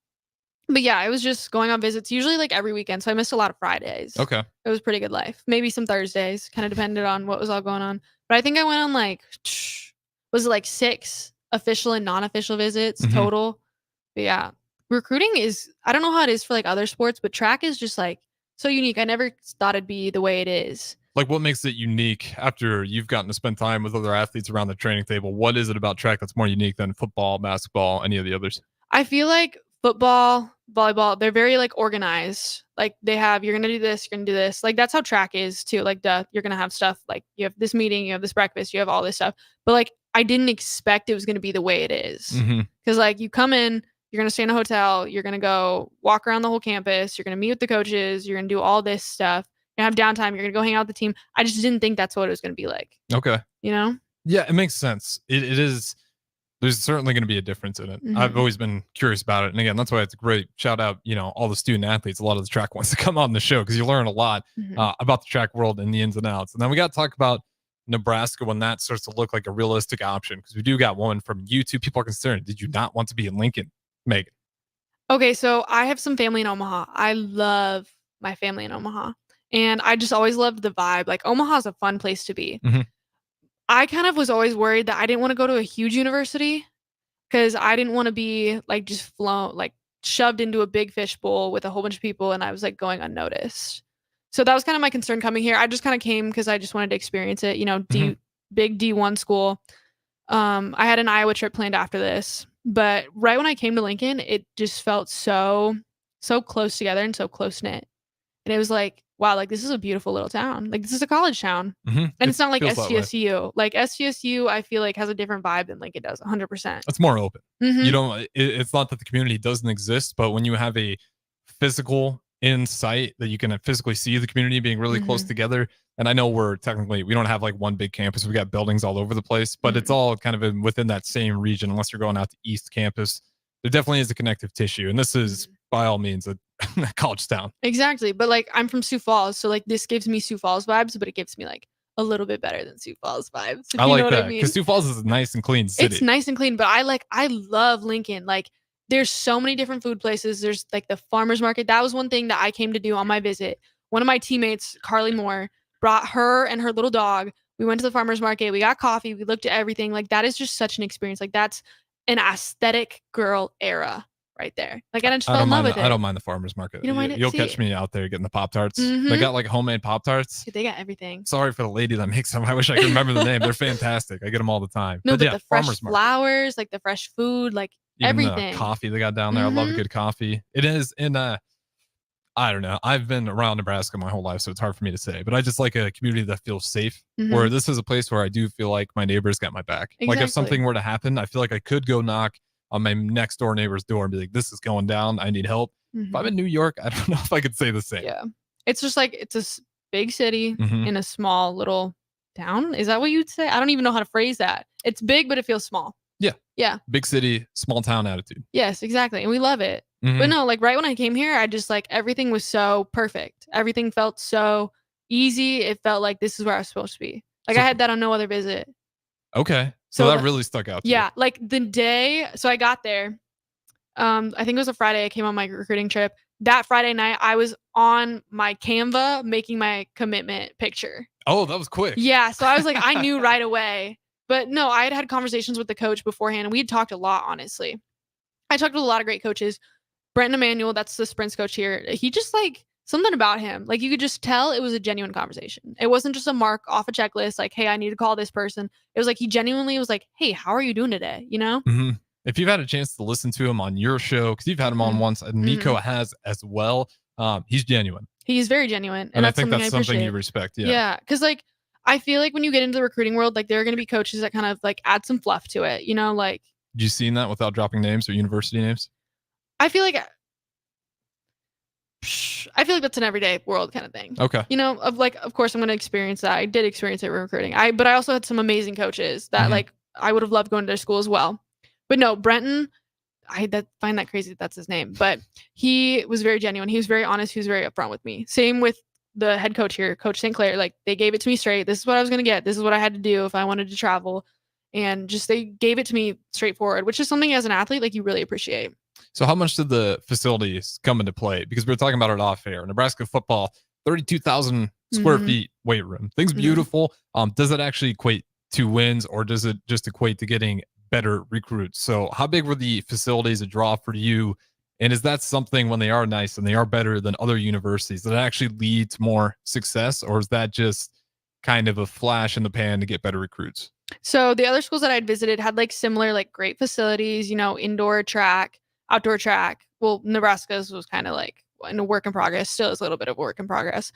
But yeah, I was just going on visits, usually like every weekend. So I missed a lot of Fridays. Okay. It was pretty good life. Maybe some Thursdays, kind of depended on what was all going on. But I think I went on like, was it like 6 official and non-official visits total? But yeah, recruiting is, I don't know how it is for like other sports, but track is just like so unique. I never thought it'd be the way it is. Like what makes it unique after you've gotten to spend time with other athletes around the training table? What is it about track that's more unique than football, basketball, any of the others? I feel like football, volleyball, they're very like organized. Like they have, you're gonna do this, you're gonna do this. Like that's how track is too. Like you're gonna have stuff like you have this meeting, you have this breakfast, you have all this stuff. But like I didn't expect it was gonna be the way it is. Because like you come in, you're gonna stay in a hotel, you're gonna go walk around the whole campus, you're gonna meet with the coaches, you're gonna do all this stuff. You're gonna have downtime, you're gonna go hang out with the team. I just didn't think that's what it was gonna be like. Okay. You know? Yeah, it makes sense. It is. There's certainly going to be a difference in it. I've always been curious about it. And again, that's why it's a great shout out, all the student athletes, a lot of the track wants to come on the show because you learn a lot about the track world and the ins and outs. And then we got to talk about Nebraska when that starts to look like a realistic option because we do got one from YouTube. People are concerned. Did you not want to be in Lincoln, Meghan? Okay, so I have some family in Omaha. I love my family in Omaha. And I just always loved the vibe. Like Omaha's a fun place to be. I kind of was always worried that I didn't want to go to a huge university because I didn't want to be like just shoved into a big fishbowl with a whole bunch of people and I was like going unnoticed. So that was kind of my concern coming here. I just kind of came because I just wanted to experience it, big D1 school. I had an Iowa trip planned after this, but right when I came to Lincoln, it just felt so close together and so close knit. And it was like, wow, like this is a beautiful little town. Like this is a college town. And it's not like SDSU. Like SDSU, I feel like has a different vibe than Lincoln does 100%. It's more open. You don't, it's not that the community doesn't exist, but when you have a physical insight that you can physically see the community being really close together. And I know we don't have like one big campus. We got buildings all over the place, but it's all kind of within that same region, unless you're going out to East Campus. There definitely is a connective tissue. And this is by all means a college town. Exactly. But like I'm from Sioux Falls. So like this gives me Sioux Falls vibes, but it gives me like a little bit better than Sioux Falls vibes. I like that because Sioux Falls is a nice and clean city. It's nice and clean, but I love Lincoln. Like there's so many different food places. There's like the farmer's market. That was one thing that I came to do on my visit. One of my teammates, Carly Moore, brought her and her little dog. We went to the farmer's market. We got coffee. We looked at everything. Like that is just such an experience. Like that's an aesthetic girl era right there. Like I just fell in love with it. I don't mind the farmer's market. You don't mind it? You'll catch me out there getting the Pop-Tarts. They got like homemade Pop-Tarts. Dude, they got everything. Sorry for the lady that makes them. I wish I could remember the name. They're fantastic. I get them all the time. No, but yeah, the fresh flowers, like the fresh food, like even everything. The coffee they got down there. I love a good coffee. It is in I don't know. I've been around Nebraska my whole life, so it's hard for me to say. But I just like a community that feels safe. Where this is a place where I do feel like my neighbors got my back. Exactly. Like if something were to happen, I feel like I could go knock on my next door neighbor's door and be like, "This is going down. I need help." If I'm in New York, I don't know if I could say the same. Yeah, it's just like it's a big city in a small little town. Is that what you'd say? I don't even know how to phrase that. It's big, but it feels small. Yeah. Yeah. Big city, small town attitude. Yes, exactly. And we love it. But no, like right when I came here, I just like everything was so perfect. Everything felt so easy. It felt like this is where I was supposed to be. Like I had that on no other visit. Okay. So that really stuck out to Yeah. you. Like the day, so I got there. I think it was a Friday. I came on my recruiting trip. That Friday night, I was on my Canva making my commitment picture. Oh, that was quick. Yeah. So I was like, I knew right away. But no, I had conversations with the coach beforehand, and we had talked a lot, honestly. I talked with a lot of great coaches. Brenton Emanuel, that's the sprints coach here. He just like something about him. Like you could just tell it was a genuine conversation. It wasn't just a mark off a checklist. Like, hey, I need to call this person. It was like, he genuinely was like, hey, how are you doing today? You know? If you've had a chance to listen to him on your show, because you've had him on once, and Nico has as well, he's genuine. He's very genuine. And I think that's something you respect. Yeah. Yeah. Cause like, I feel like when you get into the recruiting world, like there are going to be coaches that kind of like add some fluff to it, you know, like. Did you seen that without dropping names or university names? I feel like that's an everyday world kind of thing. Okay. You know, of course I'm going to experience that. I did experience it with recruiting. But I also had some amazing coaches that like I would have loved going to their school as well. But no, Brenton, I find that crazy that's his name, but he was very genuine. He was very honest. He was very upfront with me. Same with the head coach here, Coach St. Clair. Like they gave it to me straight. This is what I was going to get. This is what I had to do if I wanted to travel. And just they gave it to me straightforward, which is something as an athlete like you really appreciate. So how much did the facilities come into play? Because we were talking about it off air. Nebraska football, 32,000 square feet weight room. Things beautiful. Does it actually equate to wins, or does it just equate to getting better recruits? So how big were the facilities a draw for you? And is that something when they are nice and they are better than other universities that actually leads to more success? Or is that just kind of a flash in the pan to get better recruits? So the other schools that I'd visited had like similar, like great facilities, you know, indoor track, outdoor track. Well, Nebraska's was kind of like in a work in progress, still is a little bit of a work in progress.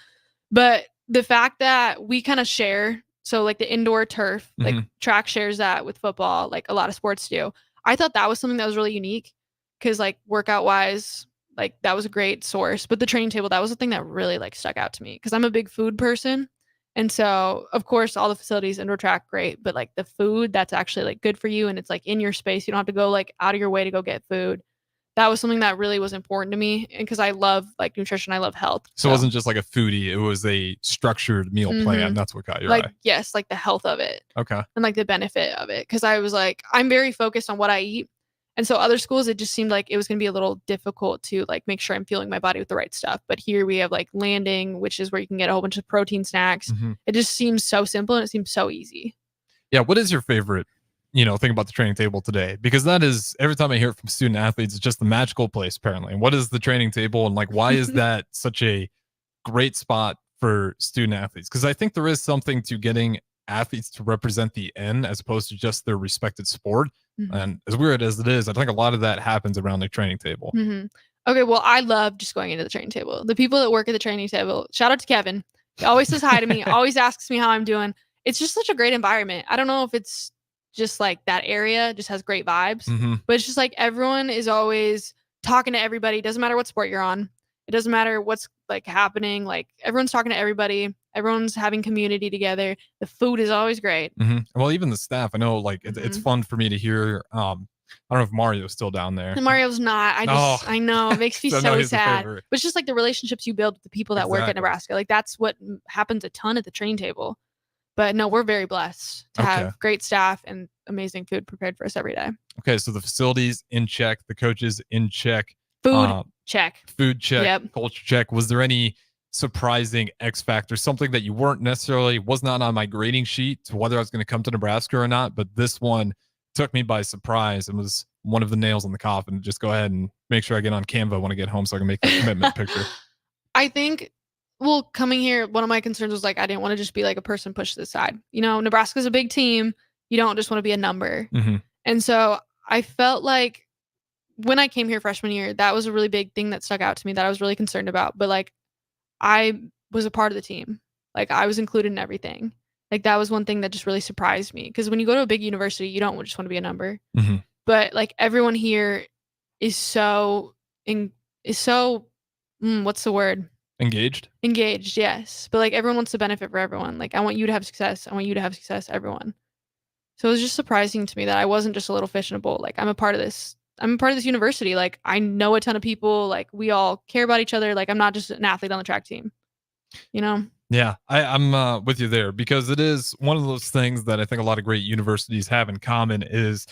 But the fact that we kind of share, so like the indoor turf, like track shares that with football, like a lot of sports do. I thought that was something that was really unique because like workout wise, like that was a great source. But the training table, that was the thing that really like stuck out to me because I'm a big food person. And so, of course, all the facilities, indoor track, great. But like the food that's actually like good for you and it's like in your space. You don't have to go like out of your way to go get food. That was something that really was important to me. And because I love like nutrition, I love health. So it wasn't just like a foodie, it was a structured meal plan. That's what caught your like, eye. yes, like the health of it. Okay. And like the benefit of it. Because I was like, I'm very focused on what I eat. And so other schools, it just seemed like it was going to be a little difficult to like make sure I'm fueling my body with the right stuff. But here we have like landing, which is where you can get a whole bunch of protein snacks. It just seems so simple and it seems so easy. Yeah. What is your favorite, thing about the training table today? Because that is, every time I hear it from student athletes, it's just the magical place apparently. And what is the training table? And like, why is that such a great spot for student athletes? Because I think there is something to getting athletes to represent the N as opposed to just their respected sport. And as weird as it is, I think a lot of that happens around the training table. Okay, well, I love just going into the training table. The people that work at the training table, shout out to Kevin. He always says hi to me, always asks me how I'm doing. It's just such a great environment. I don't know if it's just like that area just has great vibes, but it's just like everyone is always talking to everybody. It doesn't matter what sport you're on. It doesn't matter what's like happening. Like everyone's talking to everybody. Everyone's having community together. The food is always great. Well, even the staff, I know like it's fun for me to hear. I don't know if Mario's still down there. Mario's not. I know. It makes me so sad. But it's just like the relationships you build with the people that work at Nebraska. Like that's what happens a ton at the training table. But no, we're very blessed to have great staff and amazing food prepared for us every day. Okay, so the facilities in check, the coaches in check. Food check. Food check. Yep. Culture check. Was there any surprising X factor, something that you weren't necessarily, was not on my grading sheet to whether I was going to come to Nebraska or not, but this one took me by surprise and was one of the nails in the coffin? Just go ahead and make sure I get on Canva when I get home so I can make that commitment picture. I think, well, coming here, one of my concerns was like, I didn't want to just be like a person pushed to the side. Nebraska's a big team. You don't just want to be a number. And so I felt like when I came here freshman year, that was a really big thing that stuck out to me that I was really concerned about. But like, I was a part of the team. Like I was included in everything. Like that was one thing that just really surprised me. Because when you go to a big university, you don't just want to be a number. But like everyone here is what's the word? Engaged, yes. But like everyone wants to benefit for everyone. Like I want you to have success. I want you to have success, everyone. So it was just surprising to me that I wasn't just a little fish in a bowl. Like I'm a part of this university. Like I know a ton of people. Like we all care about each other. Like I'm not just an athlete on the track team. Yeah, I'm with you there because it is one of those things that I think a lot of great universities have in common is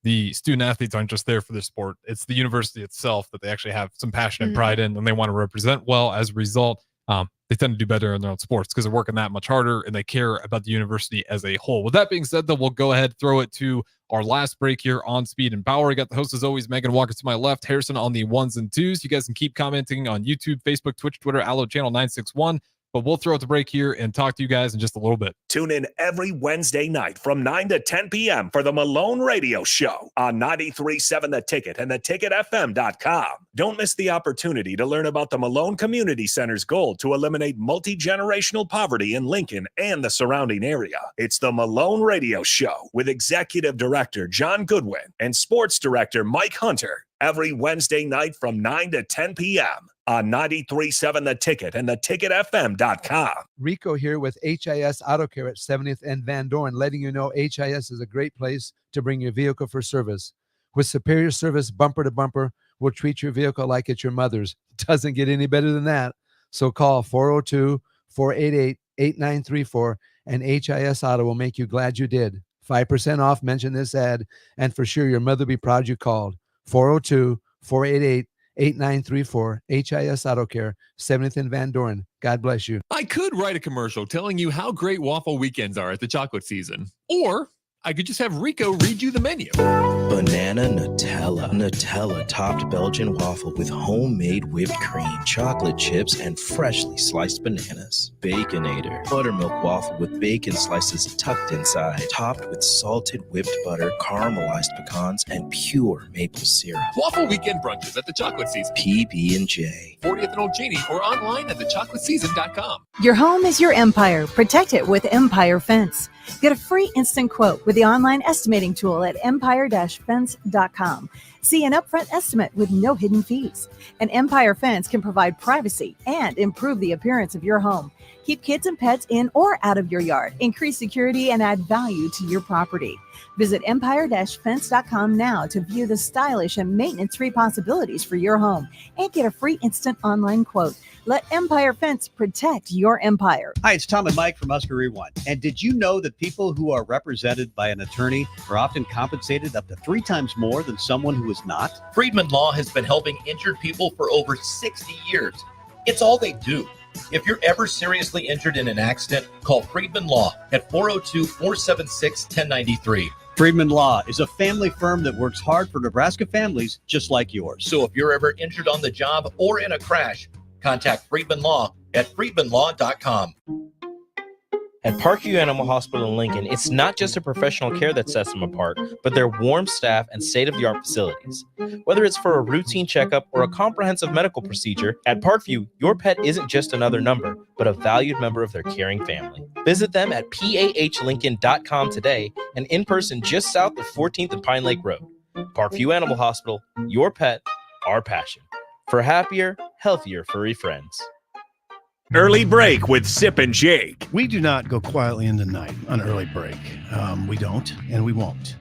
the student athletes aren't just there for their sport. It's the university itself that they actually have some passion and pride in, and they want to represent well. As a result, they tend to do better in their own sports because they're working that much harder and they care about the university as a whole. With that being said, though, we'll go ahead, throw it to our last break here on Speed and Power. I got the host as always, Meghan Walker to my left, Harrison on the ones and twos. You guys can keep commenting on YouTube, Facebook, Twitch, Twitter, Allo Channel 961. But we'll throw it to break here and talk to you guys in just a little bit. Tune in every Wednesday night from 9 to 10 p.m. for the Malone Radio Show on 93.7 The Ticket and theticketfm.com. Don't miss the opportunity to learn about the Malone Community Center's goal to eliminate multi-generational poverty in Lincoln and the surrounding area. It's the Malone Radio Show with Executive Director John Goodwin and Sports Director Mike Hunter every Wednesday night from 9 to 10 p.m. on 93.7 The Ticket and theticketfm.com. Rico here with HIS Auto Care at 70th and Van Dorn, letting you know HIS is a great place to bring your vehicle for service. With superior service bumper to bumper, we'll treat your vehicle like it's your mother's. Doesn't get any better than that. So call 402-488-8934 and HIS Auto will make you glad you did. 5% off, mention this ad, and for sure your mother will be proud you called. 402-488-8934, HIS Auto Care, 70th and Van Dorn. God bless you. I could write a commercial telling you how great waffle weekends are at the chocolate season. Or I could just have Rico read you the menu. Banana Nutella. Nutella topped Belgian waffle with homemade whipped cream, chocolate chips, and freshly sliced bananas. Baconator. Buttermilk waffle with bacon slices tucked inside, topped with salted whipped butter, caramelized pecans, and pure maple syrup. Waffle weekend brunches at the Chocolate Season. PB&J. 40th and Old Cheney or online at thechocolateseason.com. Your home is your empire. Protect it with Empire Fence. Get a free instant quote with the online estimating tool at empire-fence.com. See an upfront estimate with no hidden fees. An Empire Fence can provide privacy and improve the appearance of your home. Keep kids and pets in or out of your yard. Increase security and add value to your property. Visit empire-fence.com now to view the stylish and maintenance-free possibilities for your home and get a free instant online quote. Let Empire Fence protect your empire. Hi, it's Tom and Mike from Husker Rewind. And did you know that people who are represented by an attorney are often compensated up to 3 times more than someone who is not? Friedman Law has been helping injured people for over 60 years. It's all they do. If you're ever seriously injured in an accident, call Friedman Law at 402-476-1093. Friedman Law is a family firm that works hard for Nebraska families just like yours. So if you're ever injured on the job or in a crash, contact Friedman Law at friedmanlaw.com. At Parkview Animal Hospital in Lincoln, it's not just a professional care that sets them apart, but their warm staff and state-of-the-art facilities. Whether it's for a routine checkup or a comprehensive medical procedure, at Parkview, your pet isn't just another number, but a valued member of their caring family. Visit them at pahlincoln.com today and in person just south of 14th and Pine Lake Road. Parkview Animal Hospital, your pet, our passion. For happier, healthier furry friends. Early break with Sip and Jake. We do not go quietly in the night on early break. We don't, and we won't.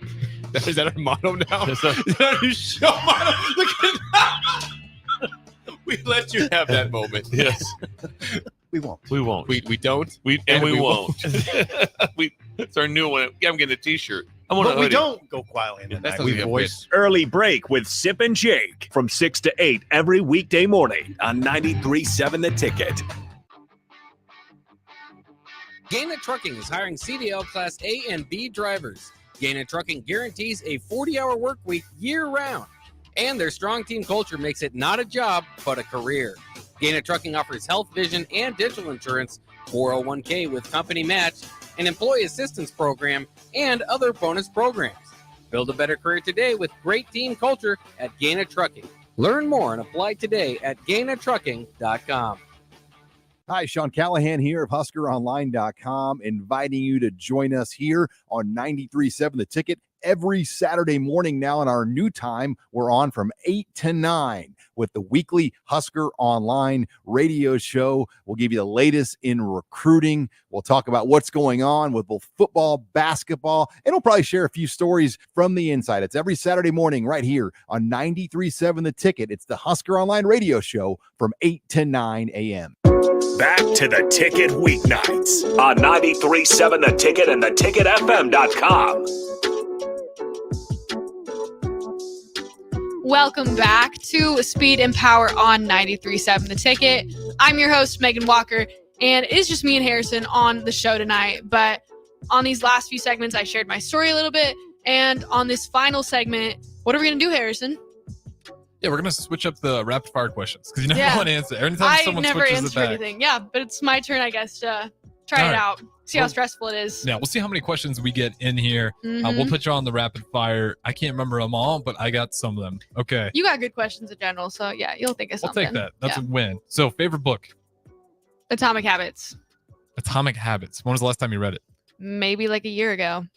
Is that our motto now? Is that our new show motto? Look at that. We let you have that moment. Yes. We won't. We won't. We don't. We won't. It's our new one. Yeah, I'm getting a T-shirt. I want But a we hoodie. don't go quietly in the That's night. not We good. voice. Early break with Sip and Jake from 6 to 8 every weekday morning on 93.7 The Ticket. Gaina Trucking is hiring CDL Class A and B drivers. Gaina Trucking guarantees a 40-hour work week year-round. And their strong team culture makes it not a job, but a career. Gaina Trucking offers health, vision, and dental insurance, 401k with company match, an employee assistance program, and other bonus programs. Build a better career today with great team culture at Gaina Trucking. Learn more and apply today at GainaTrucking.com. Hi, Sean Callahan here of HuskerOnline.com, inviting you to join us here on 93.7 The Ticket every Saturday morning now in our new time. We're on from 8 to 9 with the weekly Husker Online radio show. We'll give you the latest in recruiting. We'll talk about what's going on with both football, basketball, and we'll probably share a few stories from the inside. It's every Saturday morning right here on 93.7 The Ticket. It's the Husker Online radio show from 8 to 9 a.m. Back to The Ticket weeknights on 93.7 The Ticket and theticketfm.com. Welcome back to Speed and Power on 93.7 The Ticket. I'm your host, Meghan Walker, and it is just me and Harrison on the show tonight. But on these last few segments, I shared my story a little bit. And on this final segment, what are we going to do, Harrison? Yeah, we're gonna switch up the rapid fire questions because you never Yeah. want to answer. Every time I someone never switches it answer back. anything. Yeah, but it's my turn, I guess, to try All it right. out. See how Well, stressful it is. Yeah, we'll see how many questions we get in here. We'll Mhm. put you on the rapid fire. I can't remember them all, but I got some of them. Okay, You got good questions in general, so yeah, you'll think of we'll something. take that. That's Yeah. a win. So, favorite book, Atomic Habits. Atomic Habits. When was the last time you read it? Maybe like a year ago.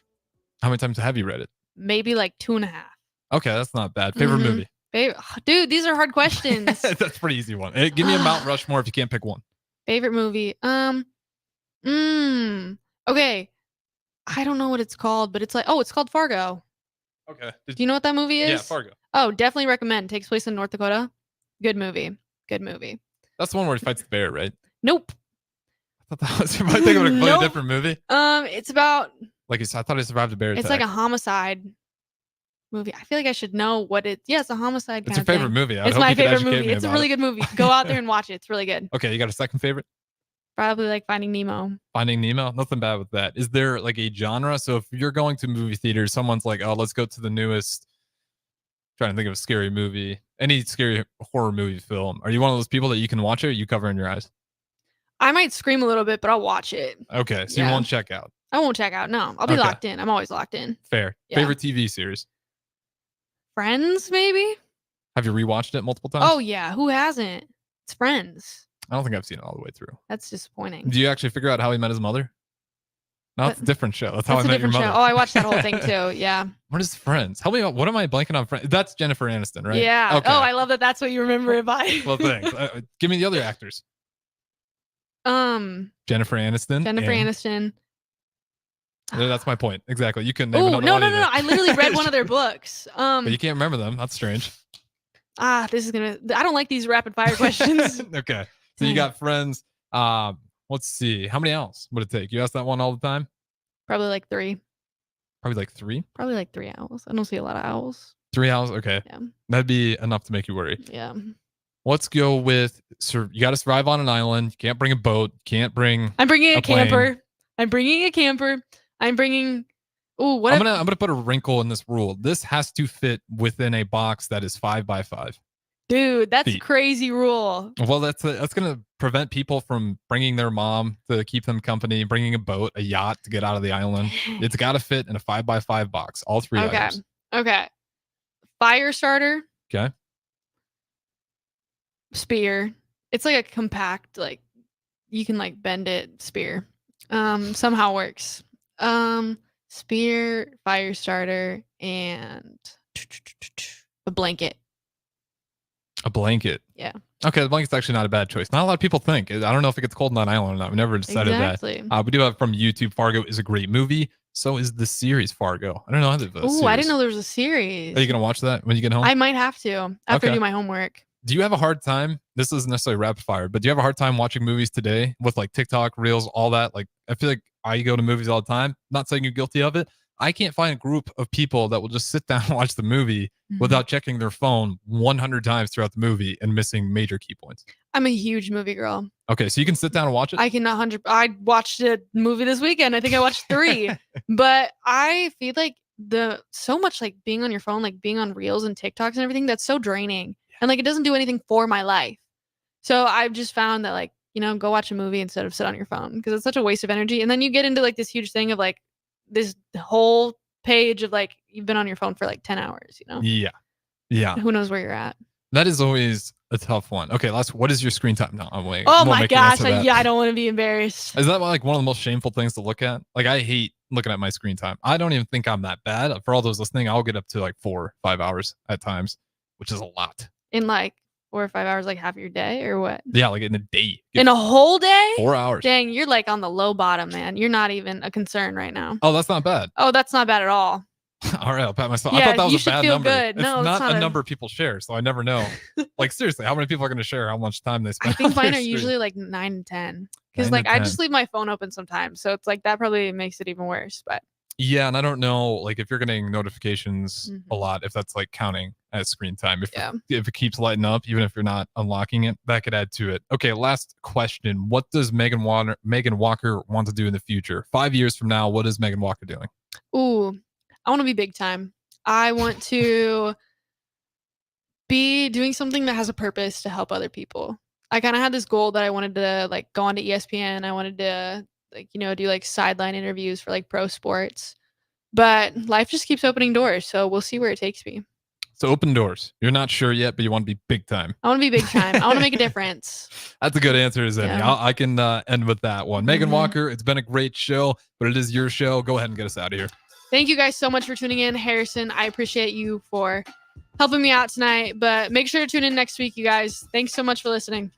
How many times have you read it? Maybe like 2.5. Okay, that's not bad. Favorite Mhm. movie? Dude, these are hard questions. That's a pretty easy one. Give me a Mount Rushmore if you can't pick one. Favorite movie. Okay. I don't know what it's called, but it's like, it's called Fargo. Okay. Do you know what that movie is? Yeah, Fargo. Oh, definitely recommend. Takes place in North Dakota. Good movie. Good movie. That's the one where he fights the bear, right? Nope. I thought that was. Am I thinking of a completely Nope. different movie? It's about. Like I thought he survived a bear attack. It's like a homicide movie. I feel like I should know what it. Yeah, it's a homicide. It's kind your of favorite thing. movie. I It's hope my you could favorite educate movie. me It's a about really it. good movie. Go out there and watch it. It's really good. Okay, you got a second favorite? Probably like Finding Nemo. Finding Nemo, nothing bad with that. Is there like a genre? So if you're going to movie theaters, someone's like, "Oh, let's go to the newest." Trying to think of a scary movie, any scary horror movie film. Are you one of those people that you can watch it? Or you covering your eyes? I might scream a little bit, but I'll watch it. Okay, so you won't check out. I won't check out. No, I'll be locked in. I'm always locked in. Fair. Yeah. Favorite TV series? Friends, maybe? Have you rewatched it multiple times? Oh, yeah. Who hasn't? It's Friends. I don't think I've seen it all the way through. That's disappointing. Do you actually figure out how he met his mother? No, it's a different show. That's how That's I a met your different mother. show. Oh, I watched that whole thing too. Yeah. What is Friends? Help me out. What am I blanking on? Friends? That's Jennifer Aniston, right? Yeah. Okay. Oh, I love that. That's what you remember it by. Well, thanks. Give me the other actors. Jennifer Aniston. Jennifer and- Aniston. That's my point. Exactly. You couldn't name Oh, another no, one no, either. no. I literally read one of their books. But you can't remember them. That's strange. This is gonna. I don't like these rapid fire questions. Okay. So you got Friends. Let's see. How many owls would it take? You ask that one all the time? Probably like 3. Probably like 3? Probably like 3 owls. I don't see a lot of owls. 3 owls? Okay. Yeah. That'd be enough to make you worry. Yeah. Let's go with, you got to survive on an island. You can't bring a boat. Can't bring I'm bringing a plane. camper. I'm bringing a camper. I'm bringing. Oh, what? I'm gonna put a wrinkle in this rule. This has to fit within a box that is 5 by 5. Dude, that's a feet. crazy rule. Well, that's gonna prevent people from bringing their mom to keep them company, bringing a boat, a yacht to get out of the island. It's got to fit in a 5 by 5 box. All 3 Okay. items. Okay. Fire starter, Okay. spear. It's like a compact, like you can like bend it spear. Somehow works. Spear, fire starter, and a blanket. A blanket. Yeah. Okay, the blanket's actually not a bad choice. Not a lot of people think. I don't know if it gets cold on that island or not. We never decided Exactly. that. We do have from YouTube. Fargo is a great movie. So is the series Fargo. I don't know how the Oh, I didn't know there was a series. Are you gonna watch that when you get home? I might have to after I Okay. do my homework. Do you have a hard time? This isn't necessarily rapid fire, but do you have a hard time watching movies today with like TikTok, Reels, all that? Like, I feel like I go to movies all the time. Not saying you're guilty of it. I can't find a group of people that will just sit down and watch the movie without checking their phone 100 times throughout the movie and missing major key points. I'm a huge movie girl. Okay, so you can sit down and watch it? I can 100. I watched a movie this weekend. I think I watched 3, but I feel like so much like being on your phone, like being on Reels and TikToks and everything, that's so draining. And like it doesn't do anything for my life. So I've just found that like, go watch a movie instead of sit on your phone because it's such a waste of energy. And then you get into like this huge thing of like this whole page of like you've been on your phone for like 10 hours, Yeah. Yeah. Who knows where you're at? That is always a tough one. Okay, what is your screen time? No, I'm waiting. Oh my gosh. I don't want to be embarrassed. Is that like one of the most shameful things to look at? Like, I hate looking at my screen time. I don't even think I'm that bad. For all those listening, I'll get up to like 4 or 5 hours at times, which is a lot. In like 4 or 5 hours, like half your day or what? Yeah, like in a day. In a whole day? 4 hours. Dang, you're like on the low bottom, man. You're not even a concern right now. Oh, that's not bad. Oh, that's not bad at all. All right, I'll pat myself. I Yeah, thought that was you a should bad feel number. good. It's No, it's not not a a- number people share, so I never know. Like, seriously, how many people are going to share how much time they I spend? think on their mine are screen? usually like 9 and 10. 9 Because to like I 10. just leave my phone open sometimes. So it's like that probably makes it even worse. But Yeah, and I don't know, like, if you're getting notifications Mm-hmm. a lot, if that's like counting as screen time. If it keeps lighting up, even if you're not unlocking it, that could add to it. Okay, last question. What does Meghan Walker want to do in the future? 5 years from now, what is Meghan Walker doing? ooh, I want to be big time. I want to be doing something that has a purpose to help other people. I kind of had this goal that I wanted to like go on to ESPN. I wanted to like, do like sideline interviews for like pro sports. But life just keeps opening doors. So we'll see where it takes me. So open doors. You're not sure yet, but you want to be big time. I want to be big time. I want to make a difference. That's a good answer as any. Yeah. I can end with that one. Meghan Walker, it's been a great show, but it is your show. Go ahead and get us out of here. Thank you guys so much for tuning in. Harrison, I appreciate you for helping me out tonight. But make sure to tune in next week, you guys. Thanks so much for listening.